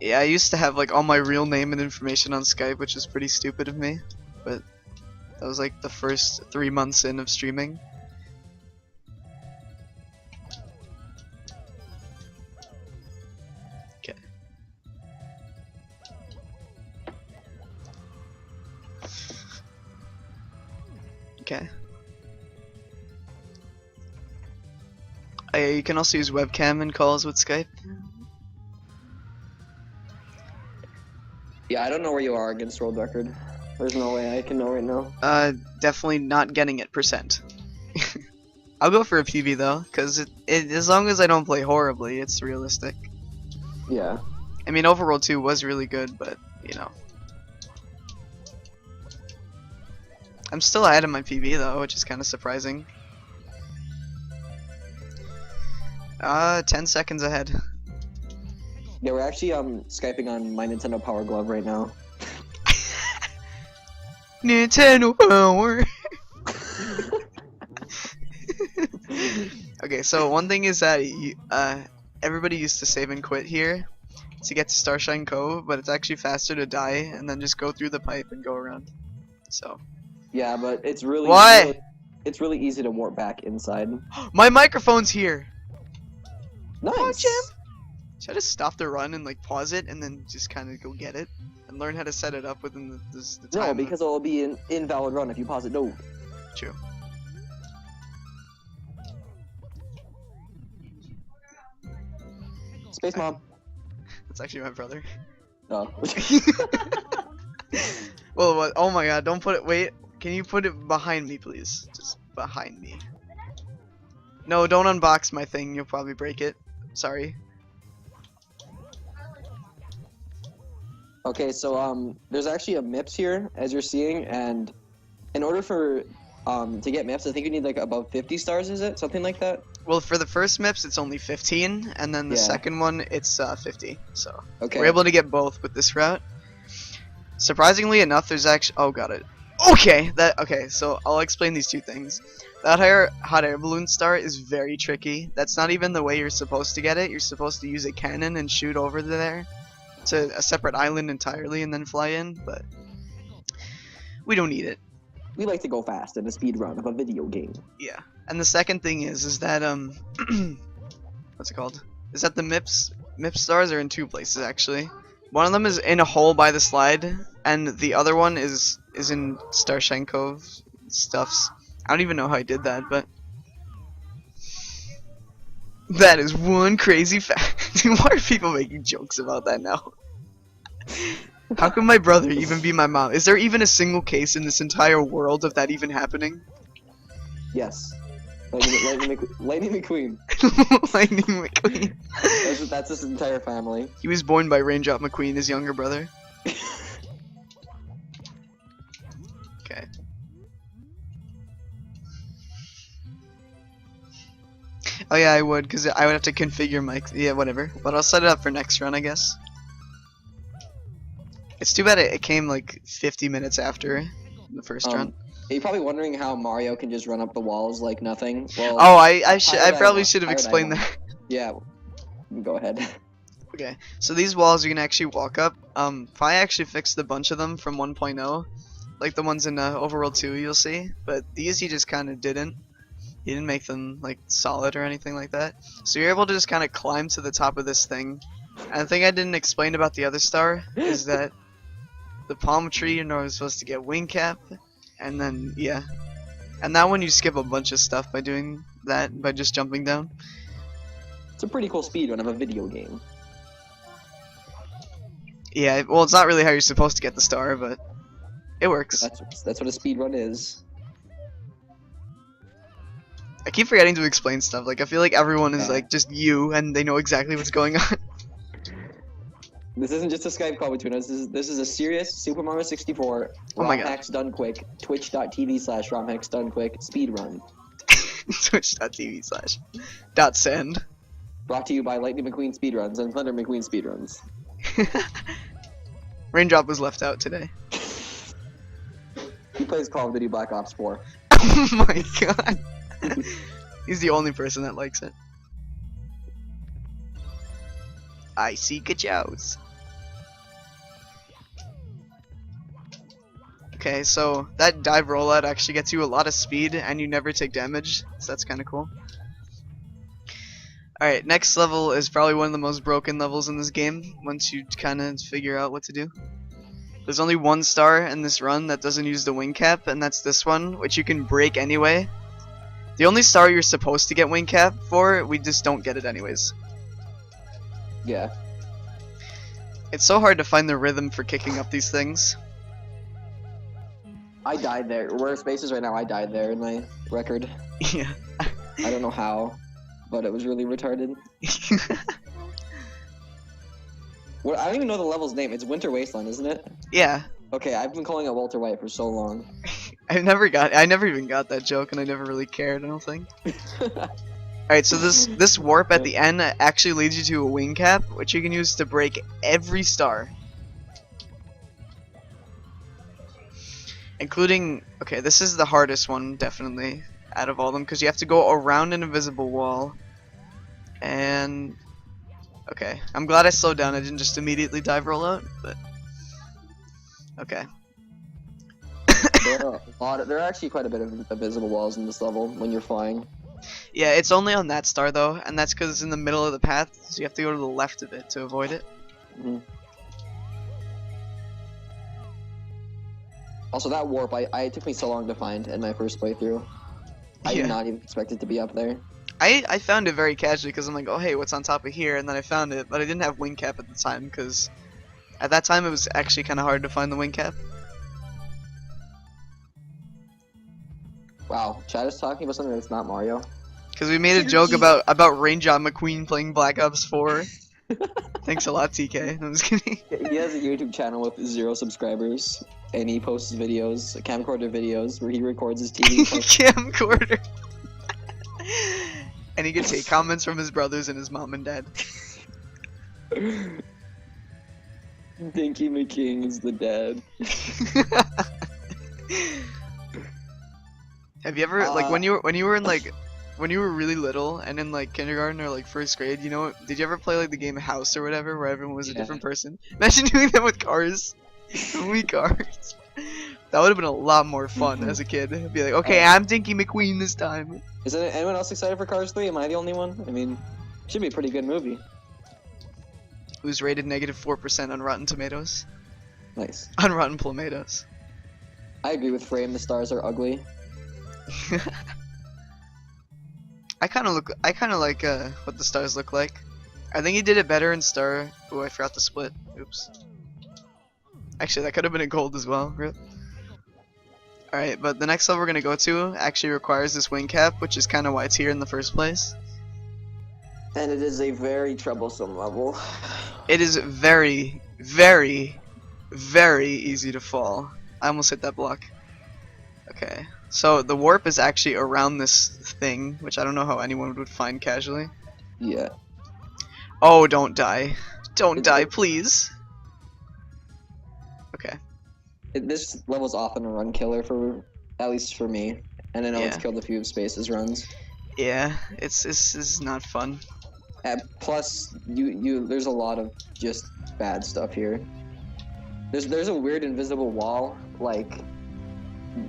Yeah, I used to have like all my real name and information on Skype, which is pretty stupid of me, but that was like the first 3 months in of streaming. Okay. Okay. You can also use webcam in calls with Skype. Yeah, I don't know where you are against world record. There's no way I can know right now. Definitely not getting it %. I'll go for a PB though, because as long as I don't play horribly, it's realistic. Yeah. I mean, Overworld 2 was really good, but, you know. I'm still ahead of my PB though, which is kind of surprising. 10 seconds ahead. Yeah, we're actually Skyping on my Nintendo Power Glove right now. Nintendo Power! Okay, so one thing is that everybody used to save and quit here to get to Starshine Cove, but it's actually faster to die and then just go through the pipe and go around. So. Yeah, but it's really it's really easy to warp back inside. My microphone's here! Nice! Oh, Jim! Should I just stop the run and like pause it and then just kind of go get it and learn how to set it up within the time? No, because it'll be an invalid run if you pause it. No. True. Space Mom. That's actually my brother. Oh. Well, what? Oh my god! Don't put it. Wait. Can you put it behind me, please? Just behind me. No, don't unbox my thing. You'll probably break it. Sorry. Okay, so there's actually a MIPS here, as you're seeing, and in order for to get MIPS, I think you need like above 50 stars, is it? Something like that? Well, for the first MIPS, it's only 15, and then the second one, it's 50. So okay. We're able to get both with this route. Surprisingly enough, there's actually got it. Okay, so I'll explain these two things. That hot air balloon star is very tricky. That's not even the way you're supposed to get it. You're supposed to use a cannon and shoot over there to a separate island entirely and then fly in, but we don't need it. We like to go fast in a speed run of a video game. Yeah. And the second thing is that what's it called? Is that the MIP stars are in two places actually. One of them is in a hole by the slide, and the other one is in Starshenkov stuffs. I don't even know how I did that, but that is one crazy fact. Why are people making jokes about that now? How can my brother even be my mom? Is there even a single case in this entire world of that even happening? Yes. Lightning McQueen. Lightning McQueen. That's his entire family. He was born by Raindrop McQueen, his younger brother. Okay. Oh yeah, I would, because I would have to configure my... Yeah, whatever. But I'll set it up for next run, I guess. It's too bad it came like 50 minutes after the first run. You're probably wondering how Mario can just run up the walls like nothing. Well, oh, I probably should have explained that. Yeah, go ahead. Okay, so these walls you can actually walk up. I actually fixed a bunch of them from 1.0, like the ones in Overworld 2 you'll see, but these he just kind of didn't. He didn't make them like solid or anything like that. So you're able to just kind of climb to the top of this thing. And the thing I didn't explain about the other star is that the palm tree, you know, is supposed to get wing cap, and then yeah, and that one you skip a bunch of stuff by doing that, by just jumping down. It's a pretty cool speedrun of a video game. Yeah, well, it's not really how you're supposed to get the star, but it works. That's what a speedrun is. I keep forgetting to explain stuff. Like I feel like everyone is like just you, and they know exactly what's going on. This isn't just a Skype call between us. This is a serious Super Mario 64 ROM hacks done quick. Twitch.tv/ROMhacks done quick speedrun. Twitch.tv/.send. Brought to you by Lightning McQueen Speedruns and Thunder McQueen Speedruns. Raindrop was left out today. He plays Call of Duty Black Ops 4. Oh my god. He's the only person that likes it. I see Kachows. Okay, so that dive rollout actually gets you a lot of speed and you never take damage, so that's kind of cool. Alright, next level is probably one of the most broken levels in this game, once you kind of figure out what to do. There's only one star in this run that doesn't use the wing cap, and that's this one, which you can break anyway. The only star you're supposed to get wing cap for, we just don't get it anyways. Yeah. It's so hard to find the rhythm for kicking up these things. I died there. Where space is right now, I died there in my record. Yeah. I don't know how, but it was really retarded. I don't even know the level's name. It's Winter Wasteland, isn't it? Yeah. Okay, I've been calling it Walter White for so long. I never even got that joke, and I never really cared, I don't think. Alright, so this warp at the end actually leads you to a wing cap, which you can use to break every star. Including, okay, this is the hardest one, definitely, out of all of them, because you have to go around an invisible wall. And, okay, I'm glad I slowed down, I didn't just immediately dive roll out, but, okay. There are actually quite a bit of invisible walls in this level when you're flying. Yeah, it's only on that star though, and that's because it's in the middle of the path, so you have to go to the left of it to avoid it. Mm-hmm. Also, that warp, it took me so long to find in my first playthrough. I did not even expect it to be up there. I found it very casually because I'm like, oh hey, what's on top of here? And then I found it, but I didn't have wing cap at the time because at that time it was actually kind of hard to find the wing cap. Wow, Chad is talking about something that's not Mario. Because we made a joke about Raindrop McQueen playing Black Ops 4. Thanks a lot, TK. I'm just kidding. He has a YouTube channel with 0 subscribers, and he posts videos, camcorder videos, where he records his TV. Camcorder. And he can take comments from his brothers and his mom and dad. Dinky McKing is the dad. Have you ever like when you were in like when you were really little and in like kindergarten or like first grade, you know, did you ever play like the game House or whatever where everyone was a different person? Imagine doing that with cars. Only cars. That would have been a lot more fun as a kid. Be like, okay, I'm Dinky McQueen this time. Is anyone else excited for Cars 3? Am I the only one? I mean, should be a pretty good movie. Who's rated -4% on Rotten Tomatoes? Nice. On Rotten Plomatoes. I agree with Frame. The stars are ugly. I kind of like what the stars look like. I think he did it better in Star. Oh, I forgot the split. Oops. Actually, that could have been a gold as well. Rip. Alright, but the next level we're gonna go to actually requires this wing cap, which is kind of why it's here in the first place. And it is a very troublesome level. It is very, very, very easy to fall. I almost hit that block. Okay, so the warp is actually around this thing, which I don't know how anyone would find casually. Yeah. Oh, don't die. Don't die, please. Okay. This level's often a run killer for, at least for me. And I know it's killed a few of Space's runs. Yeah, this is not fun. Plus, there's a lot of just bad stuff here. There's a weird invisible wall, like,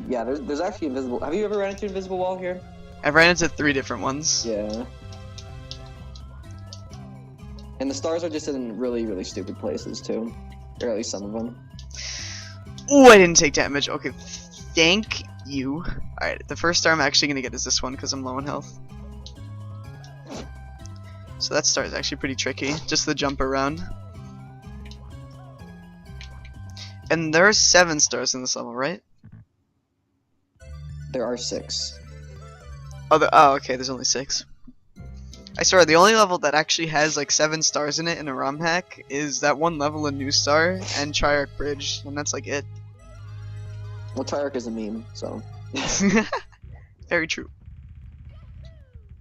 yeah, there's actually invisible. Have you ever ran into an invisible wall here? I've ran into 3 different ones. Yeah. And the stars are just in really, really stupid places too, or at least some of them. Ooh, I didn't take damage. Okay, thank you. Alright, the first star I'm actually gonna get is this one because I'm low in health. So that star is actually pretty tricky, just the jump around. And there are 7 stars in this level, right? There are 6. Oh, okay, there's only 6. I swear, the only level that actually has like 7 stars in it in a ROM hack is that one level in New Star and Triarch Bridge, and that's like it. Well, Triarch is a meme, so. Very true.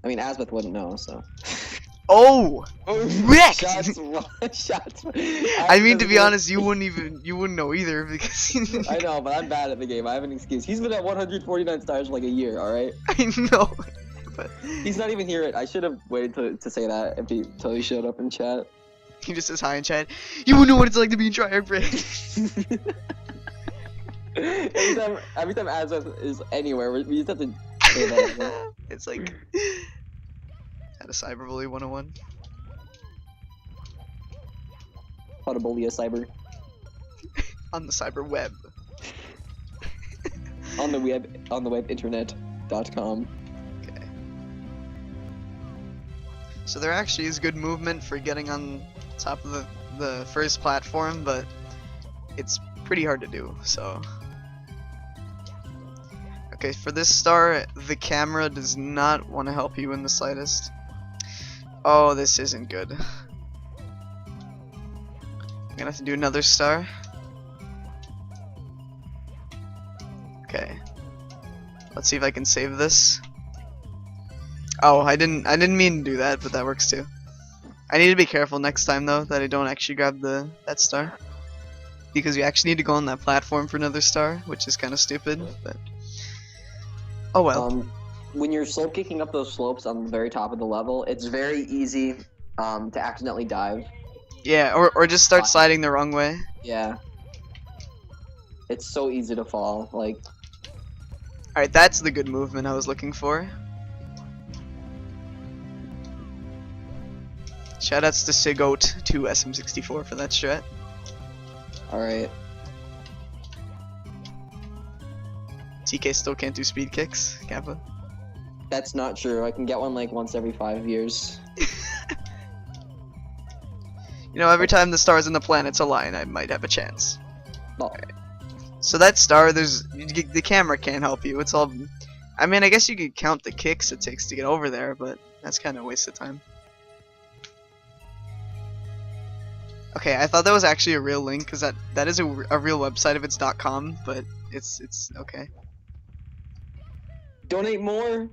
I mean, Asbeth wouldn't know, so. Oh! Rick! Shots. I mean, to be honest, you wouldn't know either because. I know, but I'm bad at the game. I have an excuse. He's been at 149 stars for like a year, alright? I know. But he's not even here. I should have waited to say that until he showed up in chat. He just says hi in chat. You wouldn't know what it's like to be in Triarch Bridge. every time Asbeth is anywhere, we just have to say that. It's like at a cyberbully 101. How to bully a cyber. On the cyber web. on the web internet.com. Okay. So there actually is good movement for getting on top of the first platform, but it's pretty hard to do, so. Okay, for this star, the camera does not want to help you in the slightest. Oh, this isn't good. I'm gonna have to do another star. Okay. Let's see if I can save this. Oh, I didn't mean to do that, but that works too. I need to be careful next time though that I don't actually grab that star. Because you actually need to go on that platform for another star, which is kind of stupid, but oh well. When you're slope kicking up those slopes on the very top of the level, it's very easy to accidentally dive. Yeah, or just start sliding the wrong way. Yeah. It's so easy to fall, like. Alright, that's the good movement I was looking for. Shoutouts to Sigoat to SM64 for that strat. Alright. TK still can't do speed kicks, Kappa. That's not true. I can get one like once every 5 years. You know, every time the stars and the planets align, I might have a chance. No. Alright. So that star, the camera can't help you. It's all. I mean, I guess you could count the kicks it takes to get over there, but that's kind of a waste of time. Okay, I thought that was actually a real link because that is a real website if it's .com, but it's okay. Donate more.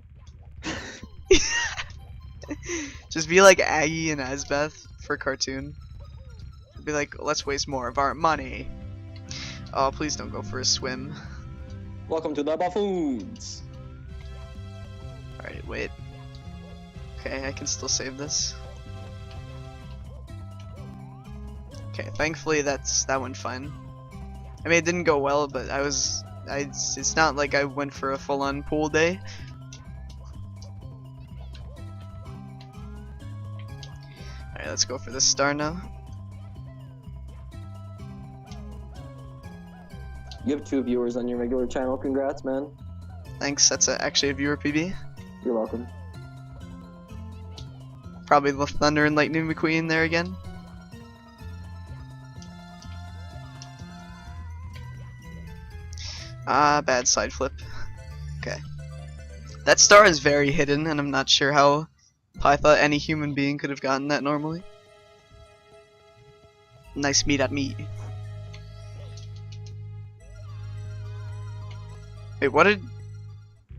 Just be like Aggie and Asbeth for cartoon. Be like, let's waste more of our money. Oh, please don't go for a swim. Welcome to the buffoons. Alright, wait. Okay, I can still save this. Okay, thankfully that went fine. I mean, it didn't go well, but I was It's not like I went for a full-on pool day. Alright, let's go for this star now. You have 2 viewers on your regular channel. Congrats, man. Thanks, that's actually a viewer PB. You're welcome. Probably the Thunder and Lightning McQueen there again. Ah, bad side flip. Okay. That star is very hidden, and I'm not sure how I thought any human being could have gotten that normally. Nice meet at me. Wait, what did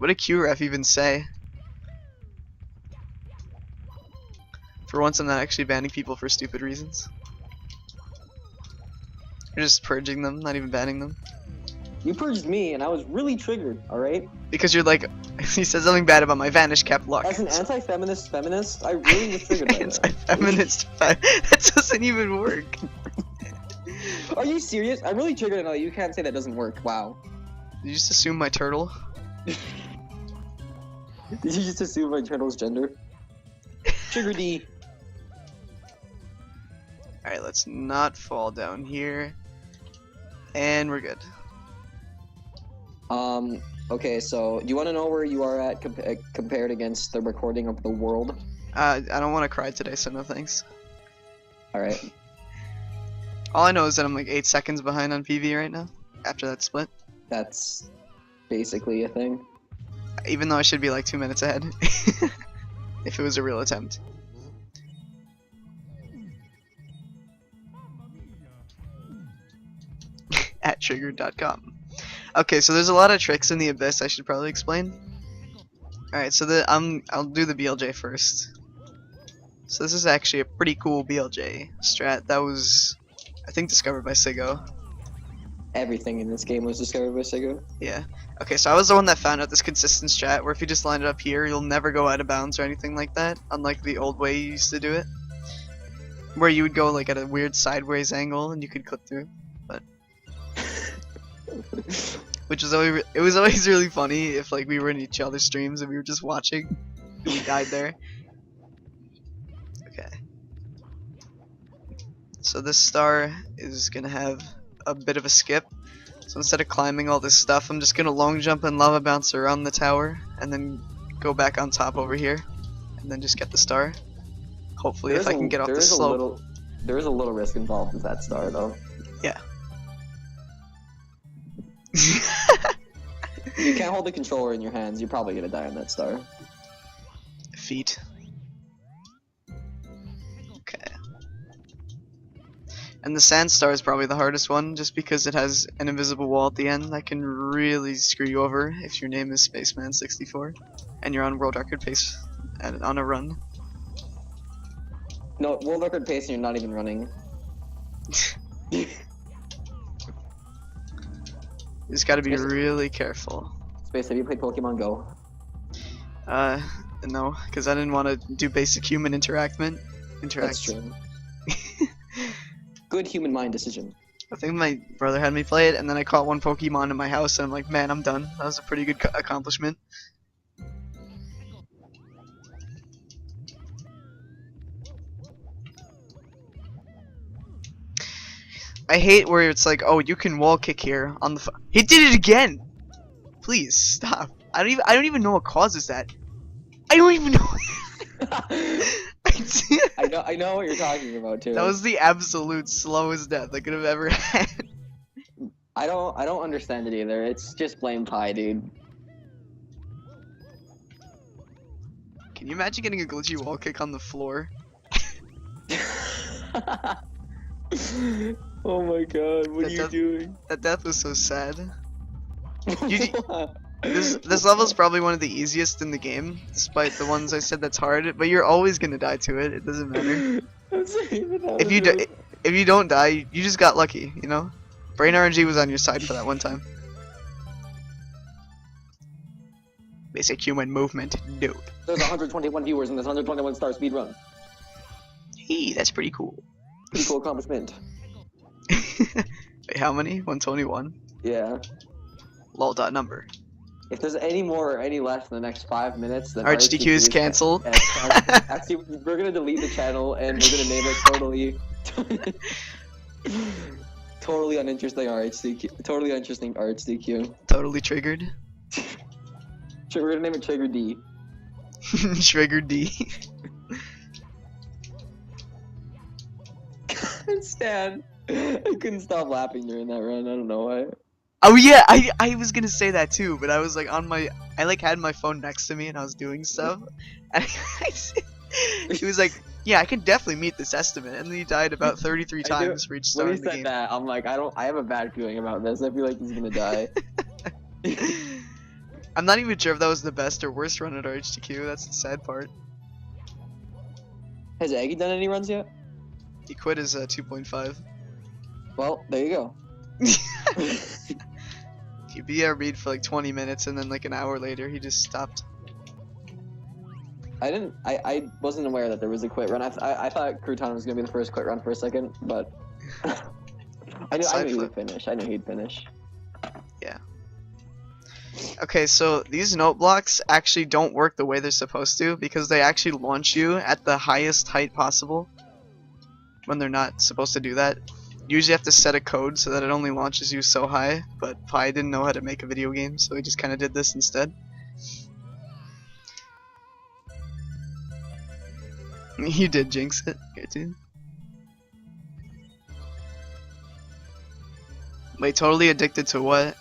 QRef even say? For once, I'm not actually banning people for stupid reasons. You're just purging them, not even banning them. You purged me, and I was really triggered. All right. Because you're like, he said something bad about my Vanish Cap luck. As an anti-feminist feminist, I really was triggered by that. Anti-feminist. That doesn't even work. Are you serious? I'm really triggered. No, you can't say that doesn't work. Wow. Did you just assume my turtle? Did you just assume my turtle's gender? Trigger D. Alright, let's not fall down here. And we're good. Okay, so do you want to know where you are at compared against the recording of the world? I don't want to cry today, so no thanks. Alright. All I know is that I'm like 8 seconds behind on PV right now, after that split. That's basically a thing. Even though I should be like 2 minutes ahead. If it was a real attempt. At triggered.com. Okay, so there's a lot of tricks in the Abyss I should probably explain. Alright, so I'll do the BLJ first. So this is actually a pretty cool BLJ strat that was, I think, discovered by Sigo. Everything in this game was discovered by Sigo. Yeah. Okay, so I was the one that found out this consistent strat where if you just line it up here, you'll never go out of bounds or anything like that, unlike the old way you used to do it. Where you would go like at a weird sideways angle and you could clip through. But which was always really funny if like we were in each other's streams and we were just watching and we died there. Okay. So this star is gonna have a bit of a skip. So instead of climbing all this stuff, I'm just gonna long jump and lava bounce around the tower and then go back on top over here and then just get the star. Hopefully if I can get off the slope. There is a little risk involved with that star though. Yeah. You can't hold the controller in your hands, you're probably gonna die on that star. Feet. Okay. And the sand star is probably the hardest one, just because it has an invisible wall at the end that can really screw you over if your name is Spaceman64 and you're on world record pace and on a run. No, world record pace and you're not even running. You just gotta be really careful. Space, have you played Pokemon Go? No, because I didn't want to do basic human interact. That's true. Good human mind decision. I think my brother had me play it, and then I caught one Pokemon in my house, and I'm like, man, I'm done. That was a pretty good accomplishment. I hate where it's like, oh, you can wall kick here on the. He did it again. Please stop. I don't even know what causes that. I don't even know. I know what you're talking about too. That was the absolute slowest death I could have ever had. I don't understand it either. It's just blame Pi, dude. Can you imagine getting a glitchy wall kick on the floor? Oh my god, what are you doing? That death was so sad. This level's probably one of the easiest in the game, despite the ones I said that's hard, but you're always gonna die to it, it doesn't matter. If you don't die, you just got lucky, you know? Brain RNG was on your side for that one time. Basic human movement, dude. There's 121 viewers and there's 121 star speedrun. Hey, that's pretty cool. Pretty cool accomplishment. Wait, how many? 121? Yeah. lol.number. If there's any more or any less in the next 5 minutes, then RHDQ is cancelled. Actually, we're gonna delete the channel and we're gonna name it totally, totally uninteresting RHDQ. Totally uninteresting RHDQ. Totally triggered. We're gonna name it Trigger D. Trigger D. Stan, I couldn't stop laughing during that run. I don't know why. Oh yeah, I was gonna say that too, but I was like on my, I like had my phone next to me and I was doing stuff, and he was like, yeah, I can definitely meet this estimate, and then he died about 33 times for each star When in he the said game. that, I'm like, I have a bad feeling about this. I feel like he's gonna die. I'm not even sure if that was the best or worst run at RHTQ. That's the sad part. Has Aggie done any runs yet? He quit his 2.5. Well, there you go. He BRB'd for like 20 minutes and then like an hour later he just stopped. I wasn't aware that there was a quit run. I thought Crouton was gonna be the first quit run for a second, but I knew he'd finish. I knew he'd finish. Yeah. Okay, so these note blocks actually don't work the way they're supposed to because they actually launch you at the highest height possible when they're not supposed to do that. You usually have to set a code so that it only launches you so high, but Pi didn't know how to make a video game, so he just kind of did this instead. You did jinx it, here too. Wait, totally addicted to what?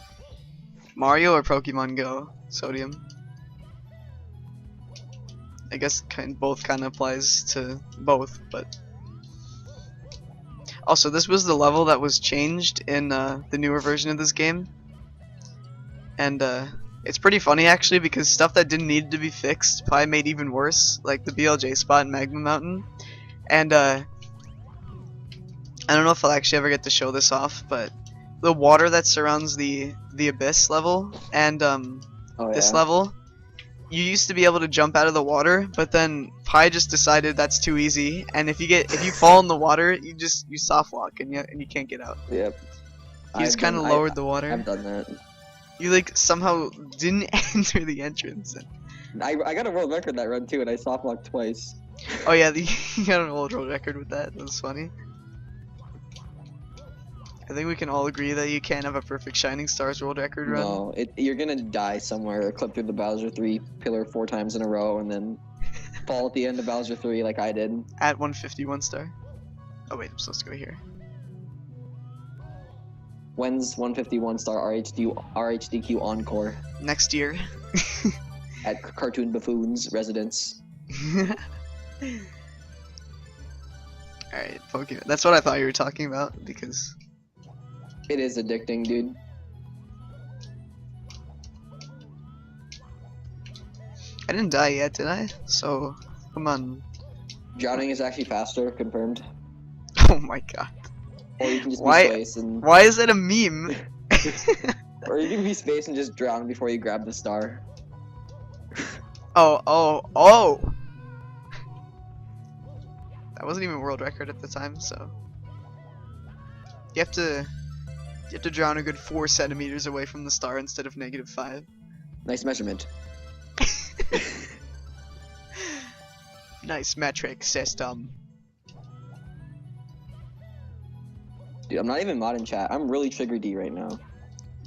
Mario or Pokemon Go? Sodium. I guess both kind of applies to both, but also this was the level that was changed in the newer version of this game, and it's pretty funny actually because stuff that didn't need to be fixed Pi made even worse, like the BLJ spot in Magma Mountain, and I don't know if I'll actually ever get to show this off, but the water that surrounds the abyss level and this level, you used to be able to jump out of the water, but then Pi just decided that's too easy, and if you fall in the water, you soft lock and you can't get out. Yep. He's kind of lowered the water. I've done that. You like somehow didn't enter the entrance. I got a world record that run too, and I soft locked twice. Oh yeah, you got an old world record with that. That was funny. I think we can all agree that you can't have a perfect Shining Stars world record run. No, you're gonna die somewhere, clip through the Bowser 3 pillar 4 times in a row, and then fall at the end of Bowser 3 like I did. At 151 star. Oh wait, I'm supposed to go here. When's 151 star RHDQ Encore? Next year. At Cartoon Buffoon's residence. Alright, Pokemon. That's what I thought you were talking about, because it is addicting, dude. I didn't die yet, did I? So, come on. Drowning is actually faster, confirmed. Oh my god. Or you can just be space and... Why is that a meme? Or you can be space and just drown before you grab the star. Oh! That wasn't even world record at the time, so... You have to drown a good 4 centimeters away from the star instead of -5. Nice measurement. Nice metric system. Dude, I'm not even mod in chat. I'm really Trigger D right now.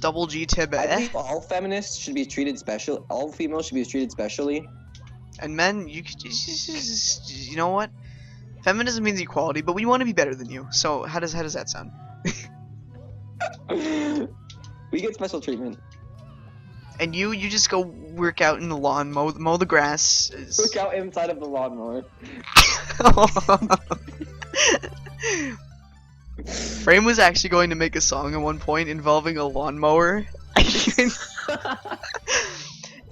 Double G Tibet. I believe all feminists should be treated special. All females should be treated specially. And men, you know what? Feminism means equality, but we want to be better than you. So how does that sound? We get special treatment. And you just go work out in the lawn, mow the grass. Work out inside of the lawnmower. Frame was actually going to make a song at one point involving a lawnmower. It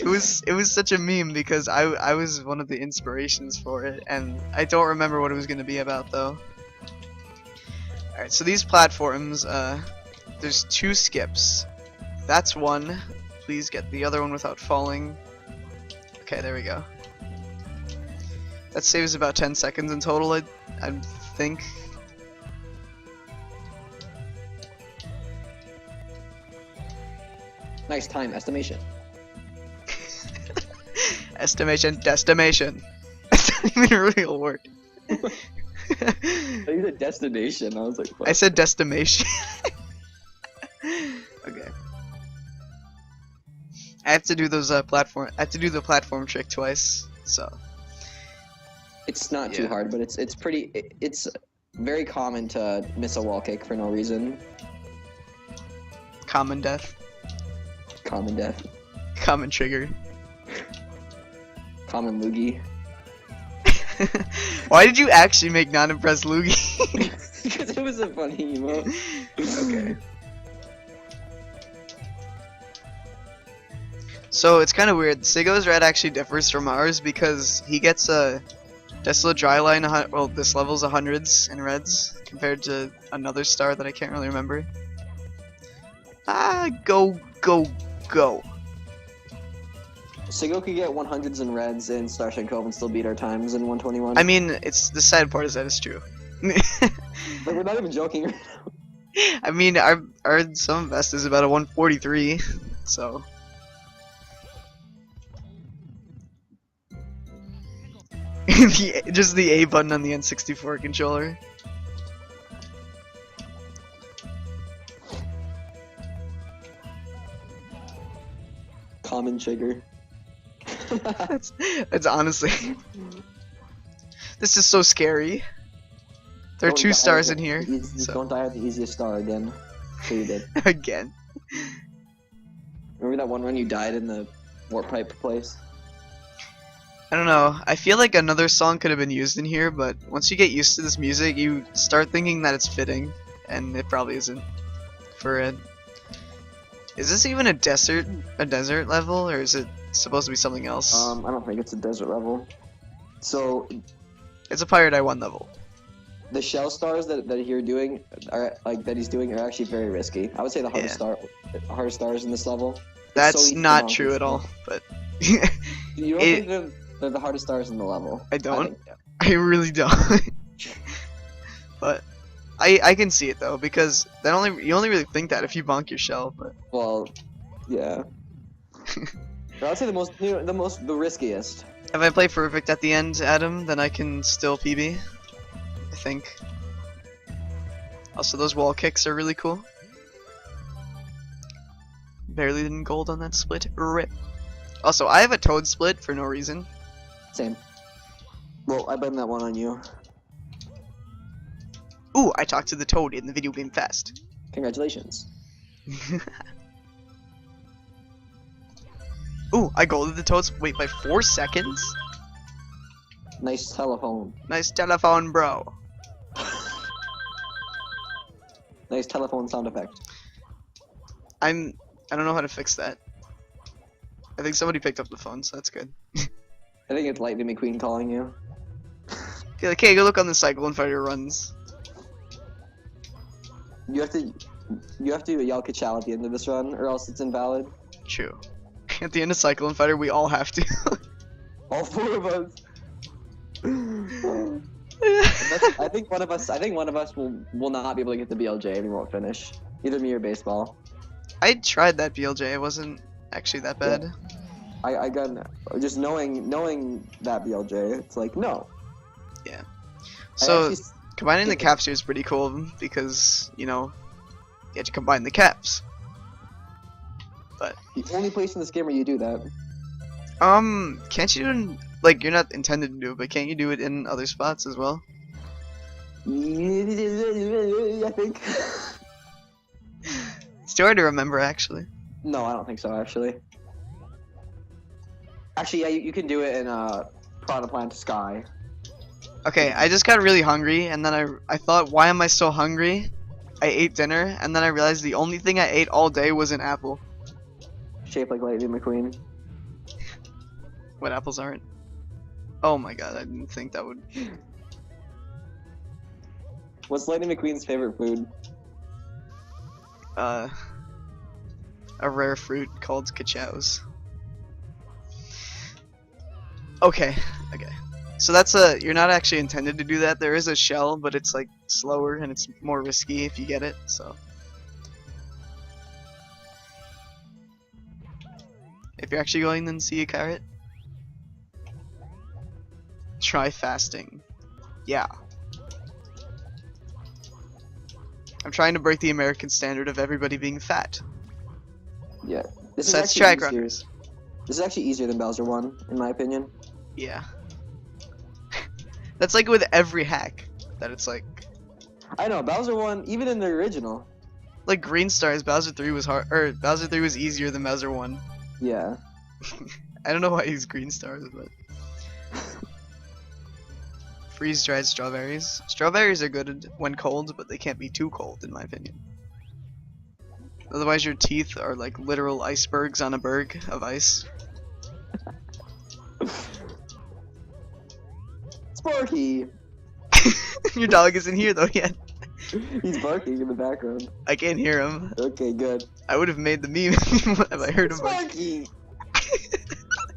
was such a meme because I was one of the inspirations for it, and I don't remember what it was going to be about though. Alright, so these platforms, there's 2 skips. That's one. Please get the other one without falling. Okay, there we go. That saves about 10 seconds in total, I think. Nice time estimation. Estimation, destimation. That's not even a real word. I used a destination. I was like, what? I said destimation. Okay. I have to do those platform. I have to do the platform trick twice. So. It's not too Yeah. hard, but it's pretty. It's very common to miss a wall kick for no reason. Common death. Common death. Common trigger. Common loogie. Why did you actually make non-impressed Loogie? Because it was a funny emote. Okay. So it's kind of weird. Sigo's red actually differs from ours because he gets a Desolate Dryline. Well, this level's 100s in reds compared to another star that I can't really remember. Ah, go, go, go. Sigo could get 100s and reds in Starshine Cove and still beat our times in 121. I mean, it's the sad part is that it's true. Like, we're not even joking. I mean, our sum best is about a 143, so. Just the A button on the N64 controller. Common trigger. That's honestly. This is so scary. There are Don't 2 die stars at in here. the So. Don't die at the easiest star again. So you did. Again. Remember that one run you died in the warp pipe place? I don't know. I feel like another song could have been used in here, but once you get used to this music, you start thinking that it's fitting, and it probably isn't. For it. Is this even a desert level, or is it supposed to be something else? I don't think it's a desert level. So It's a Pirate I 1 level. the shell stars that you're doing that he's doing are actually very risky. I would say the hardest stars in this level. It's That's so easy to not launch true and at all, stuff. but You don't think they're the hardest stars in the level? I don't. think, yeah. I really don't. But I can see it though, because you only really think that if you bonk your shell, but Well, yeah. I would say the riskiest. if I play perfect at the end, Adam, then I can still PB. I think. Also, those wall kicks are really cool. Barely didn't gold on that split. Rip. Also, I have a toad split for no reason. Same. Well, I blame that one on you. Ooh, I talked to the toad in the video game fest. Congratulations. Ooh, I golded the toad split by 4 seconds? Nice telephone. Nice telephone, bro. Nice telephone sound effect. I don't know how to fix that. I think somebody picked up the phone, so that's good. I think it's Lightning McQueen calling you. Okay, like, hey, go look on the Cyclone Fighter runs. You have to yell Ka-chow at the end of this run, or else it's invalid. True. At the end of Cyclone Fighter, we all have to. All 4 of us. I think one of us will not be able to get the BLJ and we won't finish. Either me or baseball. I tried that BLJ. It wasn't actually that bad. Yeah. I got just knowing that BLJ. It's like no. Yeah. So actually combining the caps here is pretty cool because you know you have to combine the caps. But the only place in this game where you do that. can't you do like you're not intended to do it, but can't you do it in other spots as well? I think. It's too hard to remember actually. No, I don't think so. Actually, yeah, you can do it in Piranha Plant Sky. Okay, I just got really hungry, and then I thought, why am I so hungry? I ate dinner, and then I realized the only thing I ate all day was an apple. Shaped like Lightning McQueen. What apples aren't? Oh my god, I didn't think that would... What's Lightning McQueen's favorite food? A rare fruit called Ka-chows. Okay. So that's you're not actually intended to do that. There is a shell, but it's like slower and it's more risky if you get it, so. If you're actually going, then see a carrot. Try fasting. Yeah. I'm trying to break the American standard of everybody being fat. Yeah. This Besides is track actually runners. This is actually easier than Bowser 1, in my opinion. Yeah. That's like with every hack. That it's like I know, Bowser 1, even in the original. like Green Stars, Bowser 3 was hard, or Bowser 3 was easier than Bowser 1. Yeah. I don't know why he's Green Stars, but freeze dried strawberries. Strawberries are good when cold, but they can't be too cold, in my opinion. Otherwise, your teeth are like literal icebergs on a berg of ice. Sparky! Your dog isn't here though yet. He's barking in the background. I can't hear him. Okay, good. I would have made the meme if I heard him. Sparky!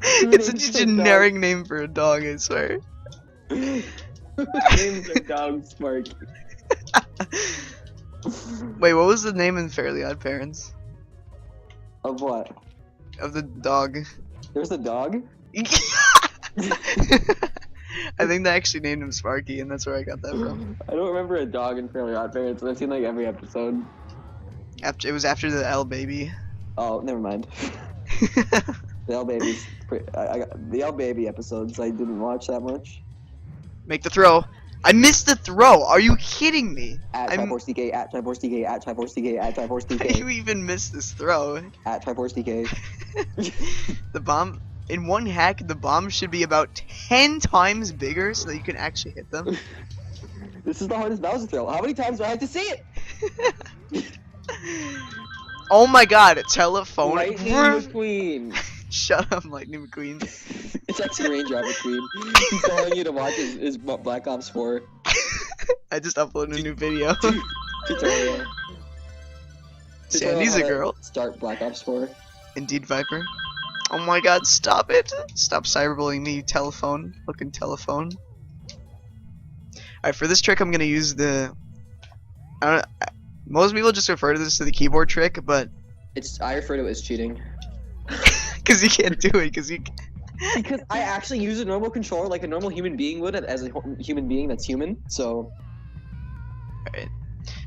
It's such a generic name for a dog, I swear. Name's a dog Sparky. Wait, what was the name in Fairly Odd Parents? Of what? Of the dog. There's a dog? I think they actually named him Sparky, and that's where I got that from. I don't remember a dog in Fairly Odd Parents, but I've seen like every episode. It was after the L baby. Oh, never mind. The L Babies. The L Baby episodes I didn't watch that much. Make the throw. I missed the throw. Are you kidding me? At Triforce DK, at Triforce DK, at Triforce DK, at Triforce How do you DK, even miss this throw? at Triforce DK. The bomb, in one hack, the bomb should be about 10 times bigger so that you can actually hit them. This is the hardest Bowser throw. How many times do I have to see it? Oh my god, telephone. Lightning McQueen. Shut up, Lightning McQueen. It's actually Ranger McQueen. He's telling you to watch his Black Ops 4 I just uploaded a new video. tutorial. Sandy's a girl. Start Black Ops 4. Indeed, Viper. Oh my god, stop it. Stop cyberbullying me, you telephone. Looking telephone. Alright, for this trick I'm gonna use the... most people just refer to this to the keyboard trick, but... I refer to it as cheating. Because you can't do it, because you... Because I actually use a normal controller like a normal human being would, as a human being that's human, so... Alright.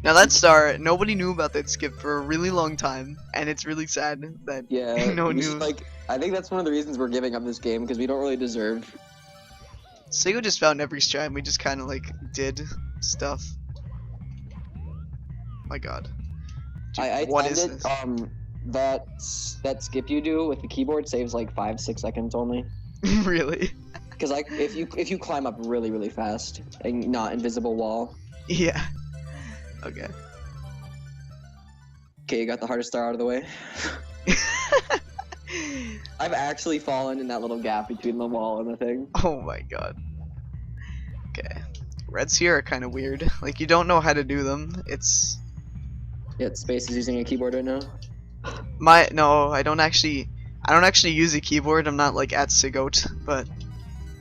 Now that star, nobody knew about that skip for a really long time, and it's really sad that no one knew. Like, I think that's one of the reasons we're giving up this game, because we don't really deserve... Sego just found every strat and we just kind of like did stuff. My god. Dude, I what timed is it, this? that skip you do with the keyboard saves like 5-6 seconds only. Really? Because like if you climb up really fast and not invisible wall. Yeah. Okay. Okay, you got the hardest star out of the way. I've actually fallen in that little gap between the wall and the thing. Oh my god. Okay. Reds here are kind of weird. Like you don't know how to do them. It's Yeah, Space is using a keyboard right now. no, I don't actually use a keyboard. I'm not like at Sigoat, but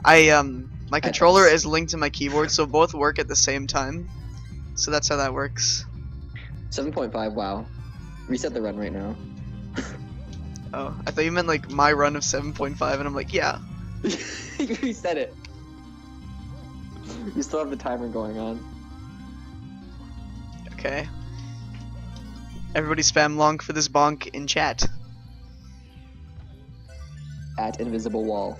my controller is linked to my keyboard, so both work at the same time. So that's how that works. 7.5, wow. Reset the run right now. Oh, I thought you meant like my run of 7.5, and I'm like, yeah. You reset it. You still have the timer going on. Okay. Everybody spam long for this bonk in chat. At invisible wall.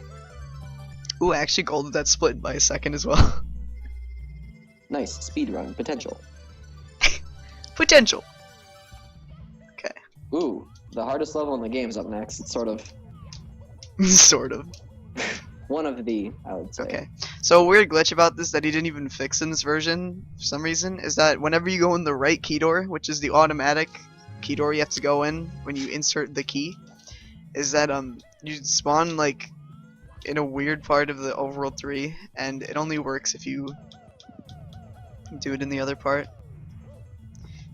Ooh, I actually golded that split by a second as well. Nice, speedrun, potential. Potential. Okay. Ooh, the hardest level in the game is up next. It's sort of Sort of. one of the, I would say. Okay. So a weird glitch about this that he didn't even fix in this version for some reason is that whenever you go in the right key door, which is the automatic key door you have to go in when you insert the key, is that you spawn like in a weird part of the overworld 3, and it only works if you do it in the other part.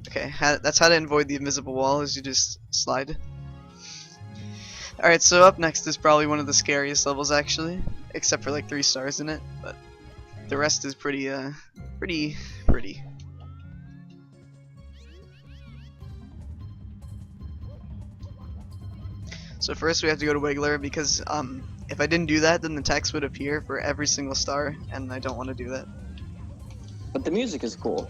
Okay, that's how to avoid the invisible wall, is you just slide. Alright, so up next is probably one of the scariest levels actually, except for like 3 stars in it, but the rest is pretty. So So first we have to go to Wiggler because if I didn't do that, then the text would appear for every single star, and I don't want to do that. But the music is cool.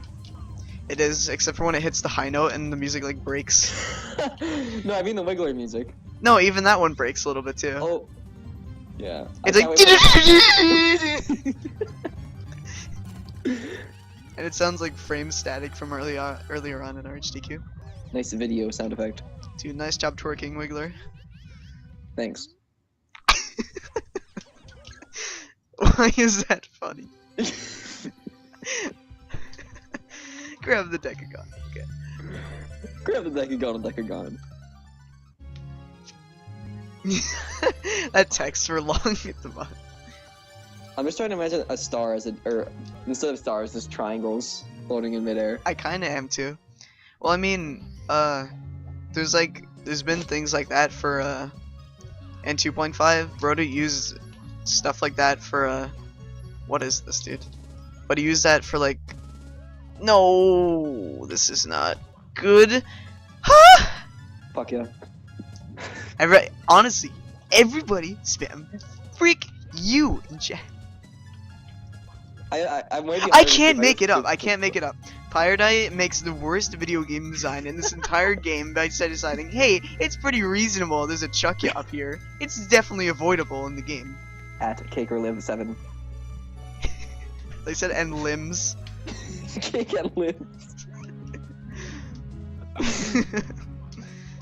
It is, except for when it hits the high note and the music like breaks. No, I mean the Wiggler music. No, even that one breaks a little bit too. Oh. Yeah. It's I like, can't and it sounds like frame static from earlier on in our HDQ. Nice video sound effect. Dude, nice job twerking, Wiggler. Thanks. Why is that funny? Grab the Decagon. Okay. Grab the Decagon and Decagon. That text for long at the bottom. I'm just trying to imagine a star as or instead of stars, just triangles floating in midair. I kind of am too. Well, I mean, there's been things like that for in 2.5. Broda used stuff like that for what is this, dude? But he used that for like, no, this is not good. Huh? Fuck yeah. Honestly, everybody spam freak you in chat. I'm waiting. I can't make it up. I can't make it up. Pyrodite makes the worst video game design in this entire game by deciding, hey, it's pretty reasonable. There's a Chuckya up here. It's definitely avoidable in the game. At Cake or Live 7. They said and limbs. Cake and Live.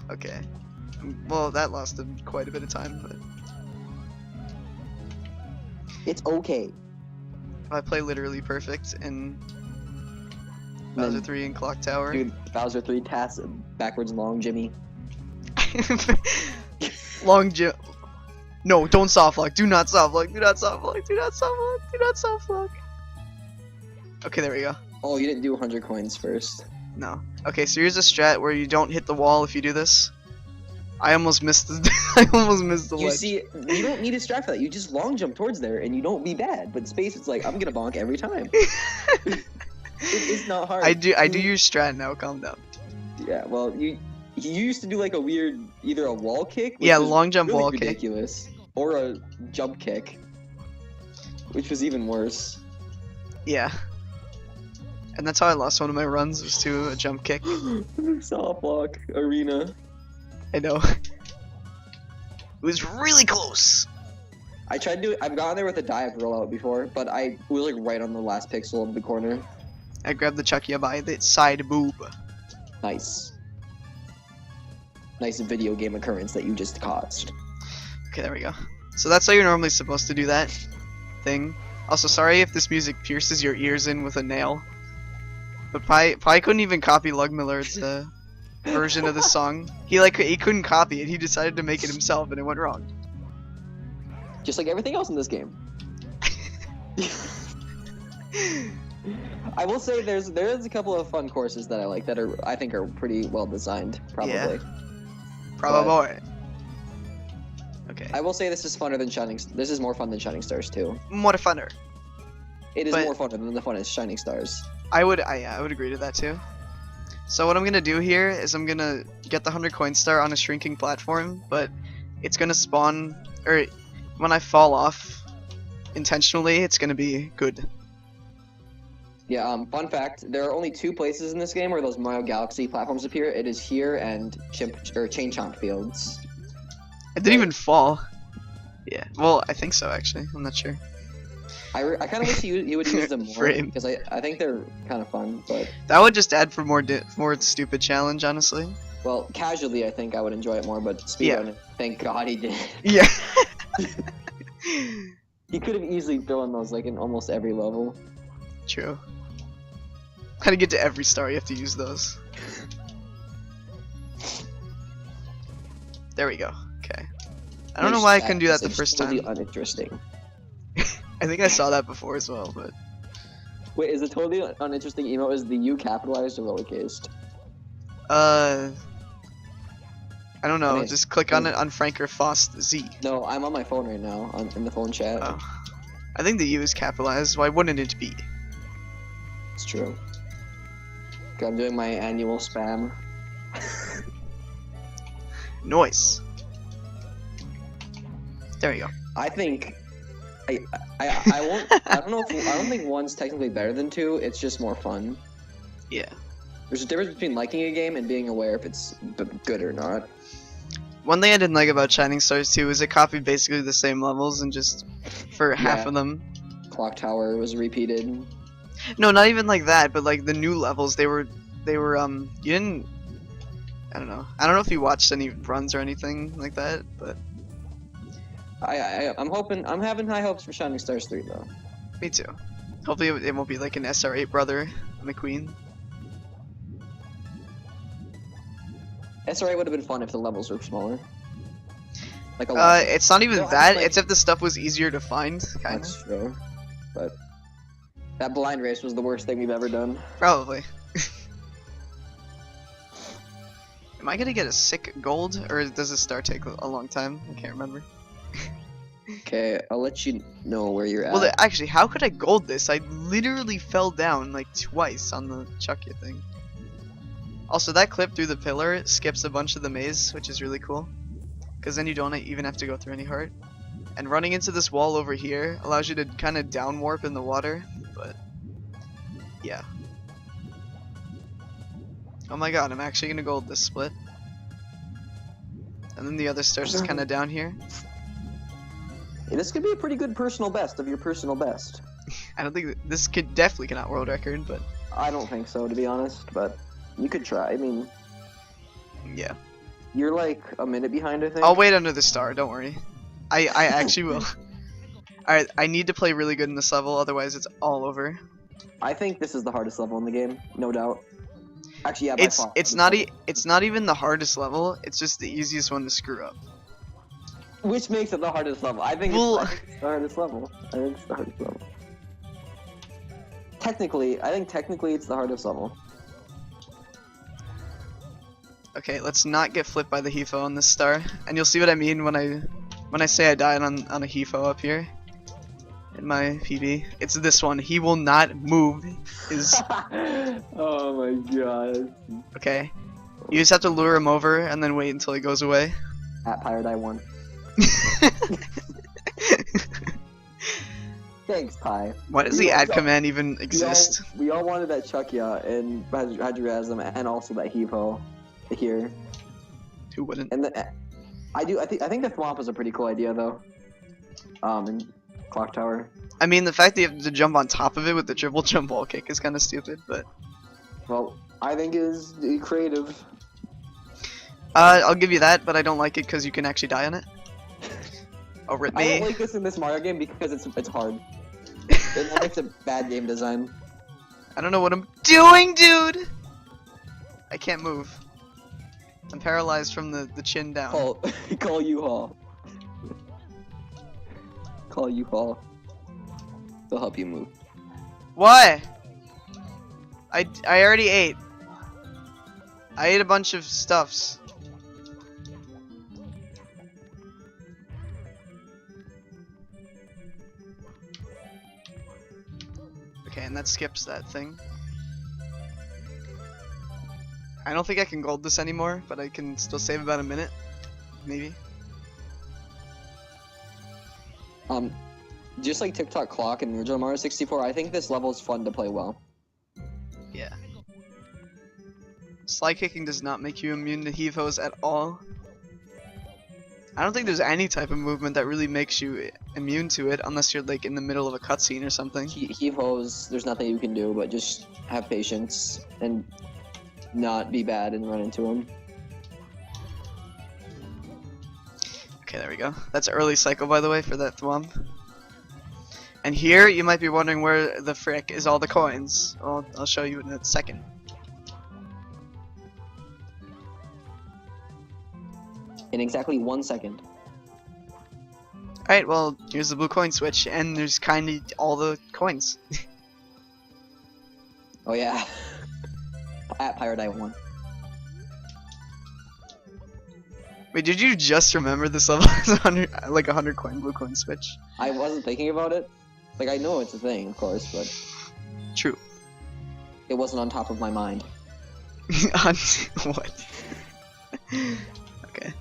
Okay. Well, that lasted quite a bit of time, but It's okay. I play literally perfect in Bowser 3 and Clock Tower. Dude, Bowser 3 tasks backwards long Jimmy. Long Jim. No, don't soft lock. Do not soft lock. Do not soft lock. Do not soft lock. Do not soft lock. Okay, there we go. Oh, you didn't do 100 coins first. No. Okay, so here's a strat where you don't hit the wall if you do this. I almost missed the. I almost missed the You ledge. see, you don't need a strat for that. You just long jump towards there, and you don't be bad. But space, it's like I'm gonna bonk every time. It's not hard. I do use strat now. Calm down. Yeah, well, you used to do like a weird, either a wall kick. Which Yeah, was long jump really wall kick. ridiculous, or a jump kick, which was even worse. Yeah. And that's how I lost one of my runs, was to a jump kick. Soft block arena. I know. It was really close. I tried to. I've gotten there with a dive rollout before, but I was like right on the last pixel of the corner. I grabbed the Chuckya by the side boob. Nice. Nice video game occurrence that you just caused. Okay, there we go. So that's how you're normally supposed to do that thing. Also, sorry if this music pierces your ears in with a nail. But Pi couldn't even copy Lugmillard's version of the song. He couldn't copy it. He decided to make it himself, and it went wrong. Just like everything else in this game. I will say there's a couple of fun courses that I like that I think are pretty well designed. Probably. Yeah. Probably. Okay. I will say this is funner than Shining. This is more fun than Shining Stars 2. More funner. It is But- more funner than the funnest Shining Stars. I would agree to that too. So what I'm gonna do here is I'm gonna get the 100 coin star on a shrinking platform, but it's gonna spawn, or when I fall off intentionally, it's gonna be good. Yeah. Fun fact: there are only 2 places in this game where those Mario Galaxy platforms appear. It is here and Chain Chomp Fields. I didn't even fall. Yeah. Well, I think so actually. I'm not sure. I kind of wish you would use them more Frame. because I think they're kind of fun, but That would just add for more stupid challenge, honestly. well, casually I think I would enjoy it more. But Speedrun, thank God he did. Yeah. He could have easily thrown those like in almost every level. True. How to get to every star, you have to use those. There we go. Okay. I don't know why I couldn't do that the first time. Uninteresting. I think I saw that before as well, but Wait, is the totally uninteresting emote is the U capitalized or lowercase? I don't know. Okay. Just click on it on Frank or Faust Z. No, I'm on my phone right now in the phone chat. Oh. I think the U is capitalized. Why wouldn't it be? It's true. Okay, I'm doing my annual spam. Noise. There you go. I think I won't. I don't think one's technically better than two. It's just more fun. Yeah. There's a difference between liking a game and being aware if it's good or not. One thing I didn't like about Shining Stars 2 is it copied basically the same levels and just for half of them. Clock Tower was repeated. No, not even like that, but like the new levels, they were you didn't. I don't know. I don't know if you watched any runs or anything like that, but I'm having high hopes for Shining Stars 3 though. me too. Hopefully it won't be like an SR8 brother McQueen. SR8 would have been fun if the levels were smaller. Like a lot. It's not even No, I that. mean, like- It's if the stuff was easier to find, kind of. That's true. But that blind race was the worst thing we've ever done. Probably. Am I gonna get a sick gold, or does this star take a long time? I can't remember. Okay, I'll let you know where you're at. Well, actually, how could I gold this? I literally fell down like twice on the Chuckya thing. Also, that clip through the pillar skips a bunch of the maze, which is really cool. Because then you don't even have to go through any heart. And running into this wall over here allows you to kind of down warp in the water, but yeah. Oh my god, I'm actually gonna gold this split. And then the other stairs is kind of down here. Hey, this could be a pretty good personal best of your personal best. I don't think this could definitely cannot world record, but I don't think so, to be honest, but you could try. I mean, yeah. you're like a minute behind, I think. I'll wait under the star, don't worry. I actually will. Alright, I need to play really good in this level, otherwise it's all over. I think this is the hardest level in the game, no doubt. Actually, yeah, by far. It's not even the hardest level, it's just the easiest one to screw up. Which makes it the hardest level. I think it's the hardest level. I think it's the hardest level. Technically, I think technically it's the hardest level. Okay, let's not get flipped by the HEFO on this star, and you'll see what I mean when I say I died on a HEFO up here in my PB. It's this one. He will not move. Oh my god. Okay. You just have to lure him over and then wait until he goes away. At Pirate I won. Thanks, Pi. Why does the add command even exist? We all wanted that Chuckya and Hadrazm and also that Hevo here. Who wouldn't? And I think the Thwomp is a pretty cool idea though. And Clock Tower. I mean, the fact that you have to jump on top of it with the triple jump wall kick is kind of stupid, but Well, I think it is creative. I'll give you that, but I don't like it because you can actually die on it. Oh, rip I me. don't like this in this Mario game because it's hard. It makes a bad game design. I don't know what I'm doing, dude! I can't move. I'm paralyzed from the chin down. Call U-Haul. Call U-Haul. They'll help you move. Why? I already ate. I ate a bunch of stuffs. Okay, and that skips that thing. I don't think I can gold this anymore, but I can still save about a minute. Maybe. Just like TikTok Clock and original Mario 64, I think this level is fun to play well. Yeah. Slide kicking does not make you immune to HEVOs at all. I don't think there's any type of movement that really makes you immune to it unless you're like in the middle of a cutscene or something. Heave-hos, there's nothing you can do but just have patience and not be bad and run into them. Okay, there we go. That's early cycle, by the way, for that Thwomp. And here, you might be wondering where the frick is all the coins. Well, I'll show you in a second. In exactly 1 second. Alright, well, here's the blue coin switch, and there's kind of all the coins. Oh yeah. At Pirate I won. Wait, did you just remember this level has 100, like 100 coin blue coin switch? I wasn't thinking about it. Like, I know it's a thing, of course, but True. it wasn't on top of my mind. What? Okay.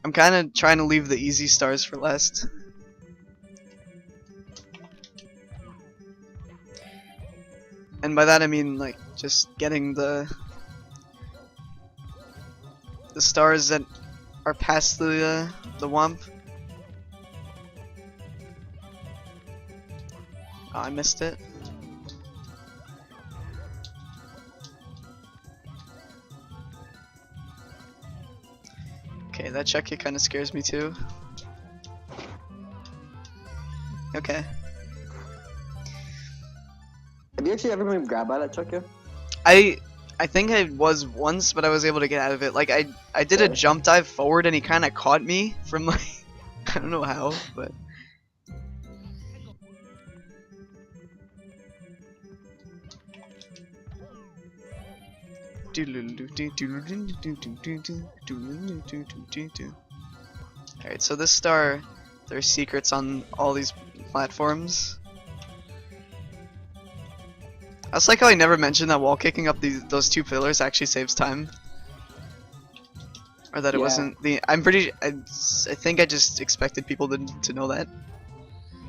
I'm kind of trying to leave the easy stars for last. And by that I mean like just getting the stars that are past the wump. Oh, I missed it. Okay, that check kind of scares me too. Okay. Have you actually ever been grabbed by that chuck yet? I think I was once, but I was able to get out of it. Like I did a jump dive forward and he kind of caught me from like I don't know how, but alright, so this star, there's secrets on all these platforms. I also like how I never mentioned that wall kicking up those two pillars actually saves time. Or that it wasn't the. I think I just expected people to know that.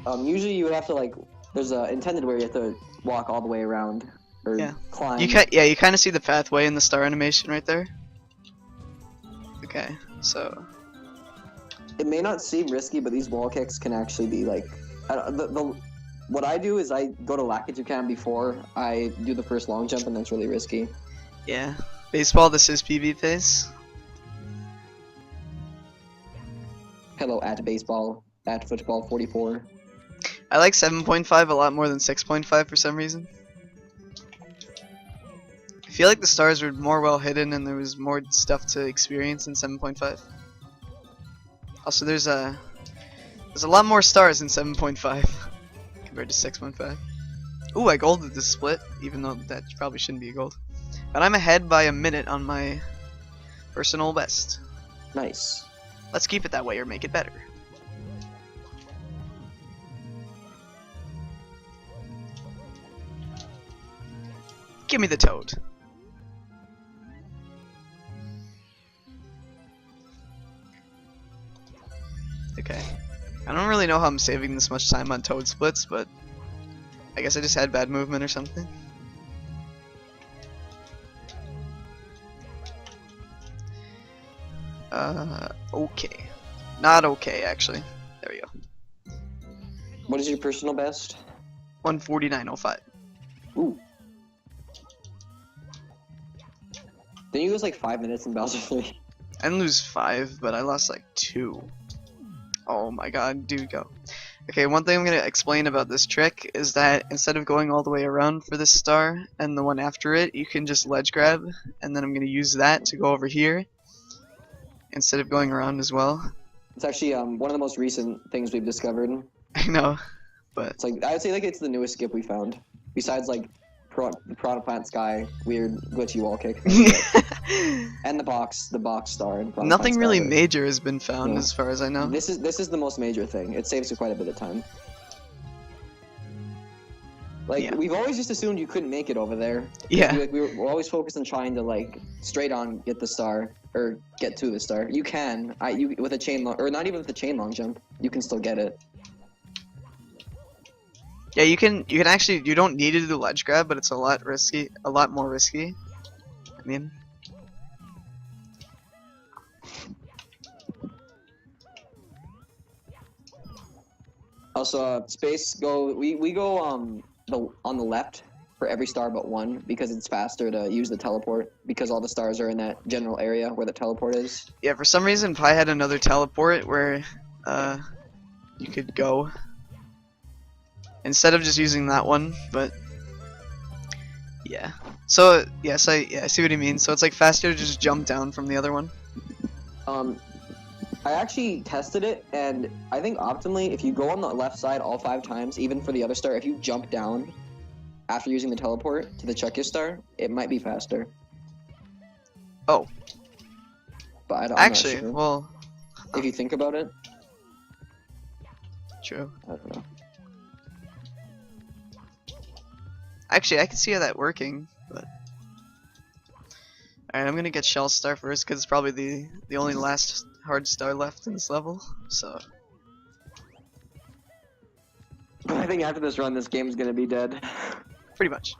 Usually you would have to like. There's a intended where you have to walk all the way around or climb. You kind of see the pathway in the star animation right there. Okay, so. It may not seem risky, but these wall kicks can actually be like. What I do is I go to Lakitu before I do the first long jump, and that's really risky. Yeah. Baseball, this is PB phase. Hello at baseball, at football 44. I like 7.5 a lot more than 6.5 for some reason. I feel like the stars were more well hidden and there was more stuff to experience in 7.5. Also, there's a lot more stars in 7.5 compared to 6.5. Ooh, I golded this split, even though that probably shouldn't be a gold. But I'm ahead by a minute on my personal best. Nice. Let's keep it that way or make it better. Give me the toad. Okay. I don't really know how I'm saving this much time on toad splits, but I guess I just had bad movement or something. Okay. Not okay, actually. There we go. What is your personal best? 149.05. Ooh. Didn't you lose like 5 minutes in Bowser 3? I didn't lose 5, but I lost like 2. Oh my god, dude, go. Okay, one thing I'm going to explain about this trick is that instead of going all the way around for this star and the one after it, you can just ledge grab, and then I'm going to use that to go over here instead of going around as well. It's actually one of the most recent things we've discovered. I know, but it's like I would say like it's the newest skip we found. Besides like Piranha Plant Sky, weird glitchy wall kick, and the box star. And nothing really major has been found as far as I know. This is the most major thing. It saves you quite a bit of time. Like we've always just assumed you couldn't make it over there. Yeah. We're always focused on trying to like straight on get the star or get to the star. You can. You with a chain long or not even with a chain long jump, you can still get it. Yeah, you can actually, you don't need to do the ledge grab, but it's a lot more risky. I mean, also space go we go on the left for every star but one because it's faster to use the teleport because all the stars are in that general area where the teleport is. Yeah, for some reason Pi had another teleport where you could go instead of just using that one, but yeah. So yes, I see what you mean. So it's like faster to just jump down from the other one. I actually tested it, and I think optimally, if you go on the left side all 5 times, even for the other star, if you jump down after using the teleport to the Chuckiest star, it might be faster. Oh. But I'm actually, not sure. well, if you think about it. True. I don't know. Actually, I can see how that working, but alright, I'm gonna get Shell Star first because it's probably the only last hard star left in this level, so I think after this run, this game's gonna be dead. pretty much.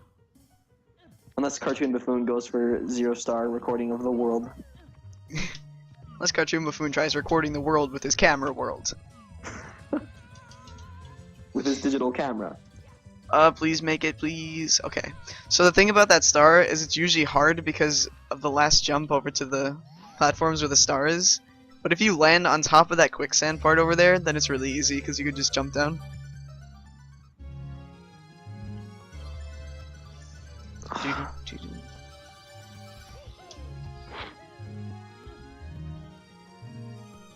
Unless Cartoon Buffoon goes for 0-star recording of the world. Unless Cartoon Buffoon tries recording the world with his camera world. With his digital camera. Please make it, please. Okay. So the thing about that star is it's usually hard because of the last jump over to the platforms where the star is. But if you land on top of that quicksand part over there, then it's really easy because you could just jump down.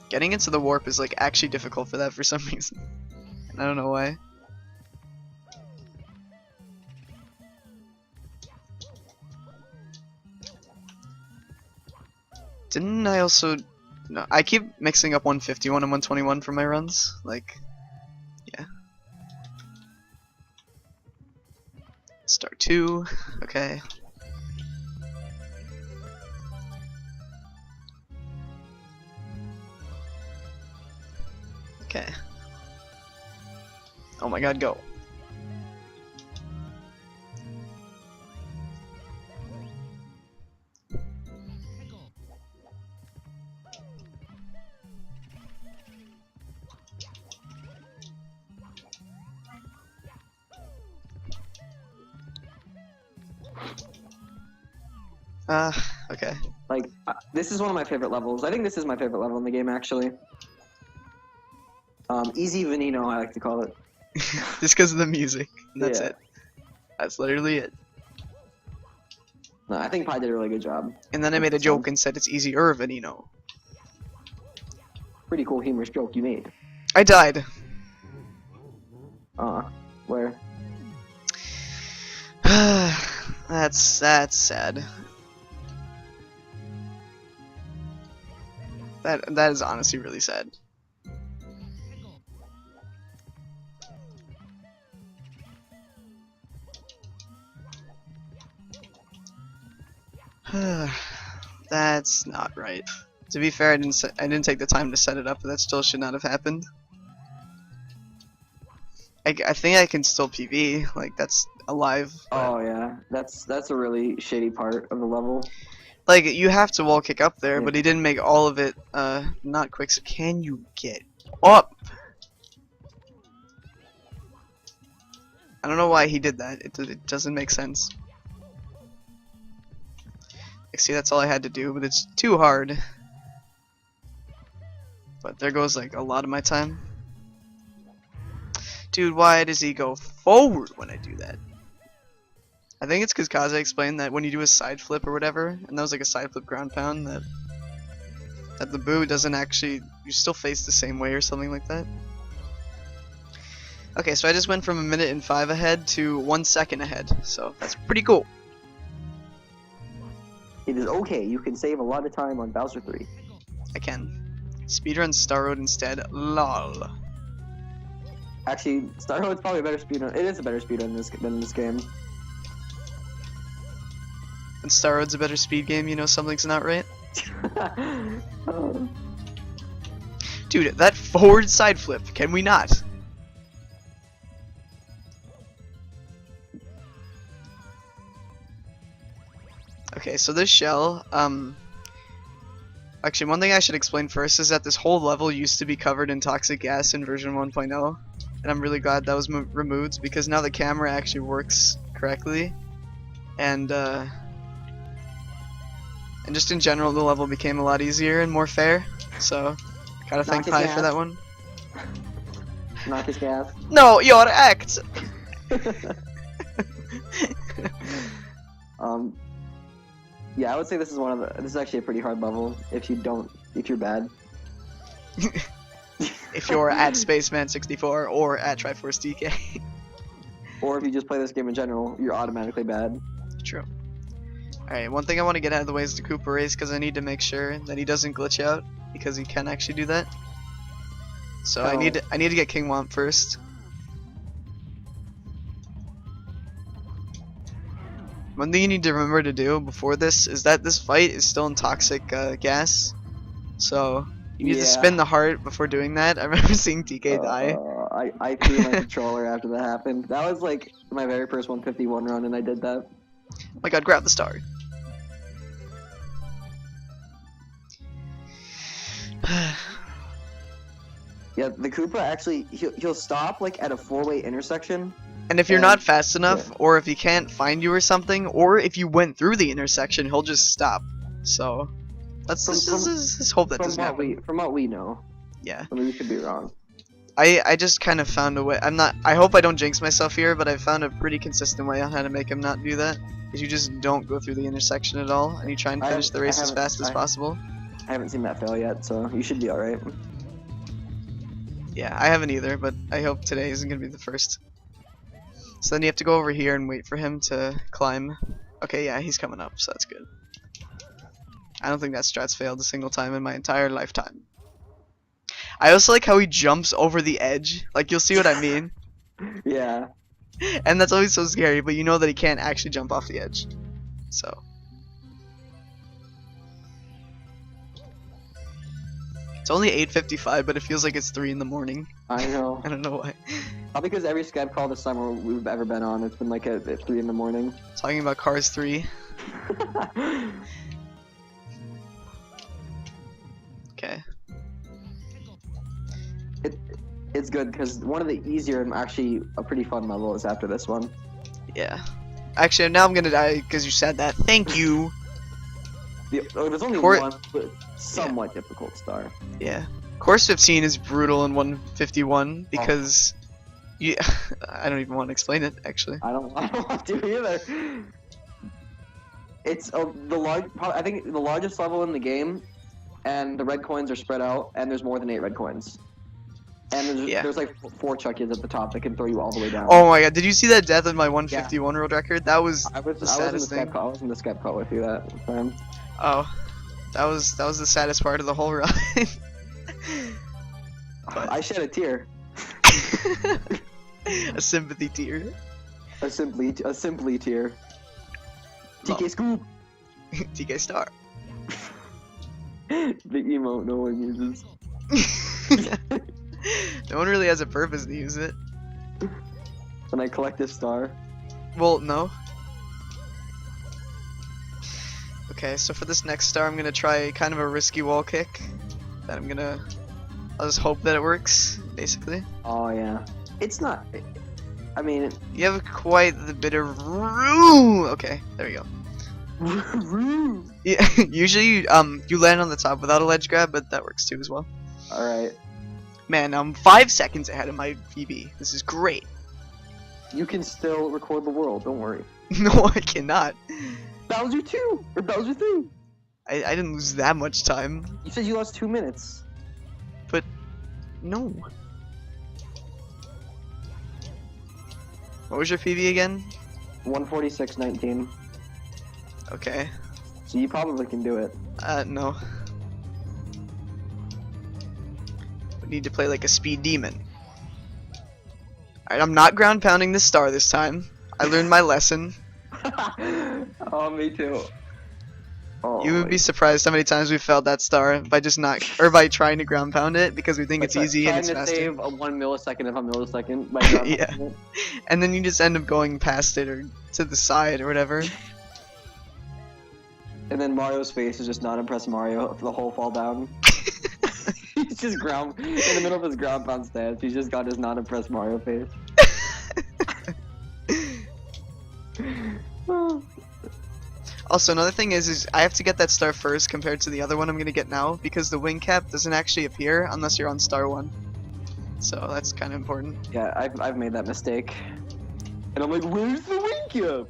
Getting into the warp is like actually difficult for that for some reason. And I don't know why. Didn't I also... No, I keep mixing up 151 and 121 for my runs. Like, yeah. Star 2, okay. Okay. Oh my god, go. Okay. Like, this is one of my favorite levels. I think this is my favorite level in the game, actually. Easy Veneno, I like to call it. Just because of the music. That's Yeah. it. That's literally it. No, I think Pi did a really good job. And then I made a joke and said it's easier Veneno. Pretty cool humorous joke you made. I died. Where? That's sad. That is honestly really sad. That's not right. To be fair, I didn't take the time to set it up, but that still should not have happened. I think I can still PV, like that's alive. Oh yeah, that's a really shitty part of the level. Like you have to wall kick up there, Yeah. but he didn't make all of it not quick. So can you get up? I don't know why he did that. It doesn't make sense. Like, see, that's all I had to do, but it's too hard. But there goes like a lot of my time. Dude, why does he go forward when I do that? I think it's because Kaze explained that when you do a side flip or whatever, and that was like a side flip ground pound, that the boot doesn't actually, you still face the same way or something like that. Okay, so I just went from 1 minute and 5 ahead to 1 second ahead, so that's pretty cool. It is okay. You can save a lot of time on Bowser 3. I can. Speedrun Star Road instead. Lol. Actually, Star Road's probably a better speedrun. It is a better speedrun than this game. And Star Road's a better speed game, you know something's not right? Oh. Dude, that forward side flip, can we not? Okay, so this shell, actually one thing I should explain first is that this whole level used to be covered in toxic gas in version 1.0, and I'm really glad that was removed because now the camera actually works correctly, and just in general the level became a lot easier and more fair, so gotta thank Pi for that one. Knock his gas. No, your act! Yeah, I would say this is this is actually a pretty hard level if you're bad. If you're at Spaceman64 or at Triforce DK. Or if you just play this game in general, you're automatically bad. True. Alright, one thing I want to get out of the way is the Koopa race because I need to make sure that he doesn't glitch out because he can actually do that. So I need to get King Womp first. One thing you need to remember to do before this is that this fight is still in toxic gas. So You need to Yeah. spin the heart before doing that. I remember seeing TK die. I threw my controller after that happened. That was like my very first 151 run, and I did that. Oh my god, grab the star. Yeah, the Koopa actually he'll stop like at a 4-way intersection. And if you're And- not fast enough, yeah. or if he can't find you or something, or if you went through the intersection, he'll just stop. So, let's just hope that doesn't happen. From what we know, Yeah. I mean, we could be wrong. I just kind of found a way. I hope I don't jinx myself here, but I found a pretty consistent way on how to make him not do that. Is you just don't go through the intersection at all, and you try and finish the race as fast as possible. I haven't seen that fail yet, so you should be alright. Yeah, I haven't either, but I hope today isn't gonna be the first. So then you have to go over here and wait for him to climb. Okay, yeah, he's coming up, so that's good. I don't think that strat's failed a single time in my entire lifetime. I also like how he jumps over the edge. Like, you'll see what I mean. Yeah. And that's always so scary, but you know that he can't actually jump off the edge. So. It's only 8:55, but it feels like it's 3 in the morning. I know. I don't know why. Probably because every Skype call this summer we've ever been on, it's been like at 3 in the morning. Talking about Cars 3. Okay. It's good because one of the easier and actually a pretty fun level is after this one. Yeah. Actually, now I'm gonna die because you said that. Thank you. There's only Court- one but somewhat difficult star. Yeah. Course 15 is brutal in 151 because you. I don't even want to explain it actually. I don't want to either. It's I think the largest level in the game, and the red coins are spread out, and there's more than 8 red coins. And there's like 4 Chuckies at the top that can throw you all the way down. Oh my god! Did you see that death in my 151 world record? That was I was the saddest thing. I was in the Skype call with you that time. Oh, that was the saddest part of the whole ride. I shed a tear. A sympathy tear. A simply tear. TK Scoop. TK Star. The emote no one uses. No one really has a purpose to use it. When I collect a star. Well, no. Okay, so for this next star, I'm gonna try kind of a risky wall kick. I'll just hope that it works, basically. Oh yeah. It's not. I mean. You have quite the bit of room. Okay, there we go. Yeah, usually you land on the top without a ledge grab, but that works too as well. All right. Man, I'm 5 seconds ahead of my PB. This is great. You can still record the world. Don't worry. No, I cannot. Bowser 2 or Bowser 3. I didn't lose that much time. You said you lost 2 minutes. But no. What was your PB again? 146.19. Okay. So you probably can do it. No. We need to play like a speed demon. Alright, I'm not ground pounding this star this time. I learned my lesson. Oh, me too. Oh, You would be surprised how many times we failed that star by by trying to ground pound it because we think it's easy and it's trying to faster. save a 1 millisecond of a millisecond by ground Yeah. pounding it. And then you just end up going past it or to the side or whatever. And then Mario's face is just not impressed Mario for the whole fall down. He's just in the middle of his ground pound stance. He's just got his not impressed Mario face. Also, another thing is I have to get that star first compared to the other one I'm gonna get now because the wing cap doesn't actually appear unless you're on star 1. So that's kind of important. Yeah, I've made that mistake. And I'm like, where's the wing cap?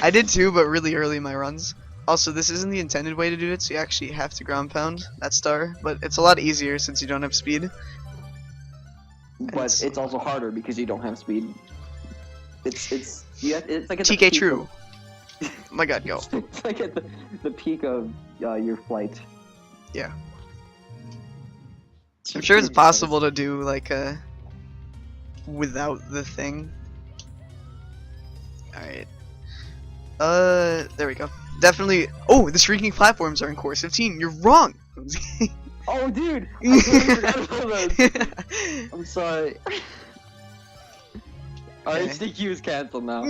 I did too, but really early in my runs. Also, this isn't the intended way to do it, so you actually have to ground pound that star, but it's a lot easier since you don't have speed. But it's also harder because you don't have speed. It's like at the TK peak True. Oh my god, go. It's like at the peak of your flight. Yeah. I'm sure it's possible to do like without the thing. Alright. There we go. Definitely. Oh, the shrinking platforms are in course 15. You're wrong. Oh, dude! I totally forgot about those. I'm sorry. RHDQ is canceled now.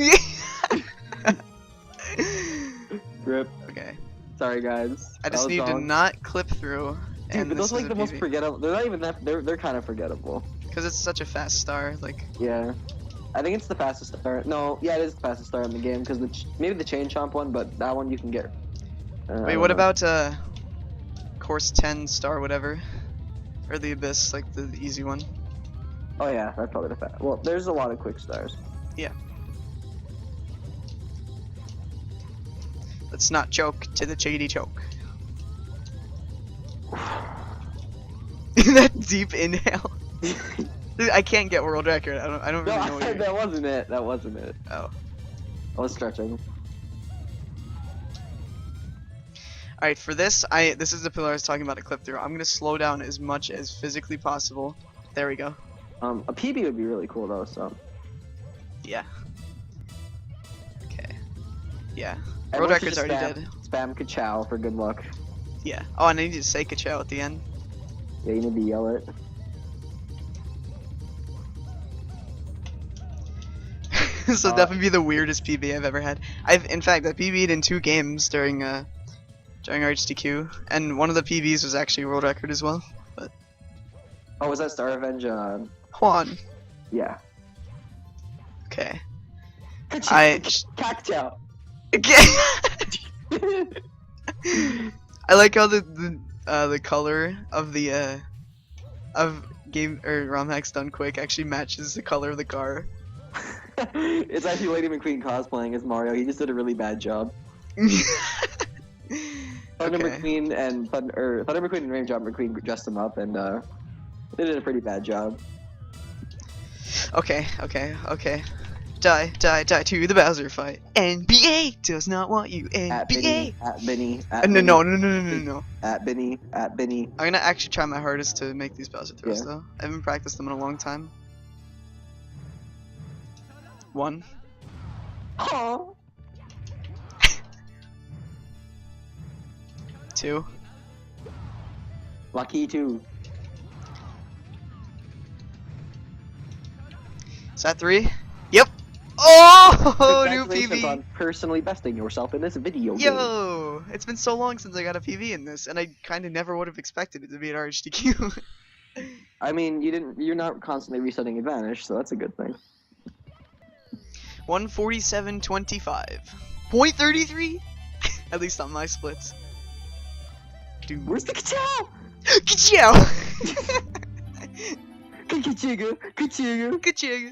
Rip. Okay. Sorry, guys. I just need to not clip through. Dude, and but this those are is like a the most PB. forgettable. They're not even that. They're kind of forgettable. Because it's such a fast star. Like. Yeah. I think it's the fastest star. No, yeah, it is the fastest star in the game because maybe the chain chomp one, but that one you can get. Wait, what about course 10 star whatever, or the abyss, like the easy one? Oh yeah, that's probably the fast. Well, there's a lot of quick stars. Yeah. Let's not choke to the chickadee choke. That deep inhale. Dude, I can't get world record. I don't really know what you're... that wasn't it. That wasn't it. Oh. I was stretching. Alright, for this, this is the pillar I was talking about to clip through. I'm gonna slow down as much as physically possible. There we go. A PB would be really cool though, so. Yeah. Okay. Yeah. World Everyone should record's just already dead. Spam ka-chow for good luck. Yeah. Oh, and I need to say ka-chow at the end. Yeah, you need to yell it. This will definitely be the weirdest PB I've ever had. In fact, I PB'd in 2 games during RHDQ, and one of the PBs was actually world record as well. But Oh, was that Star Revenge? Juan. Yeah. Okay. Cactual. Okay. I like how the color of the of game or ROM hacks done quick actually matches the color of the car. It's actually Lady McQueen cosplaying as Mario. He just did a really bad job. Thunder McQueen and Thunder McQueen and Raindrop McQueen dressed him up, and they did a pretty bad job. Okay. Die to the Bowser fight. NBA does not want you. NBA. At Benny. No. At Benny. I'm gonna actually try my hardest to make these Bowser throws though. I haven't practiced them in a long time. 1. Oh. 2. Lucky 2. Is that 3? Yep. Oh, new Congratulations PB. on personally besting yourself in this video game. Yo, it's been so long since I got a PB in this, and I kind of never would have expected it to be an RHDQ. I mean, you're not constantly resetting advantage, so that's a good thing. 147.25. 0.33? At least on my splits. Dude. Where's the ka-chow? Ka-chow! Ka-chiga, ka-chiga. Ka-chow!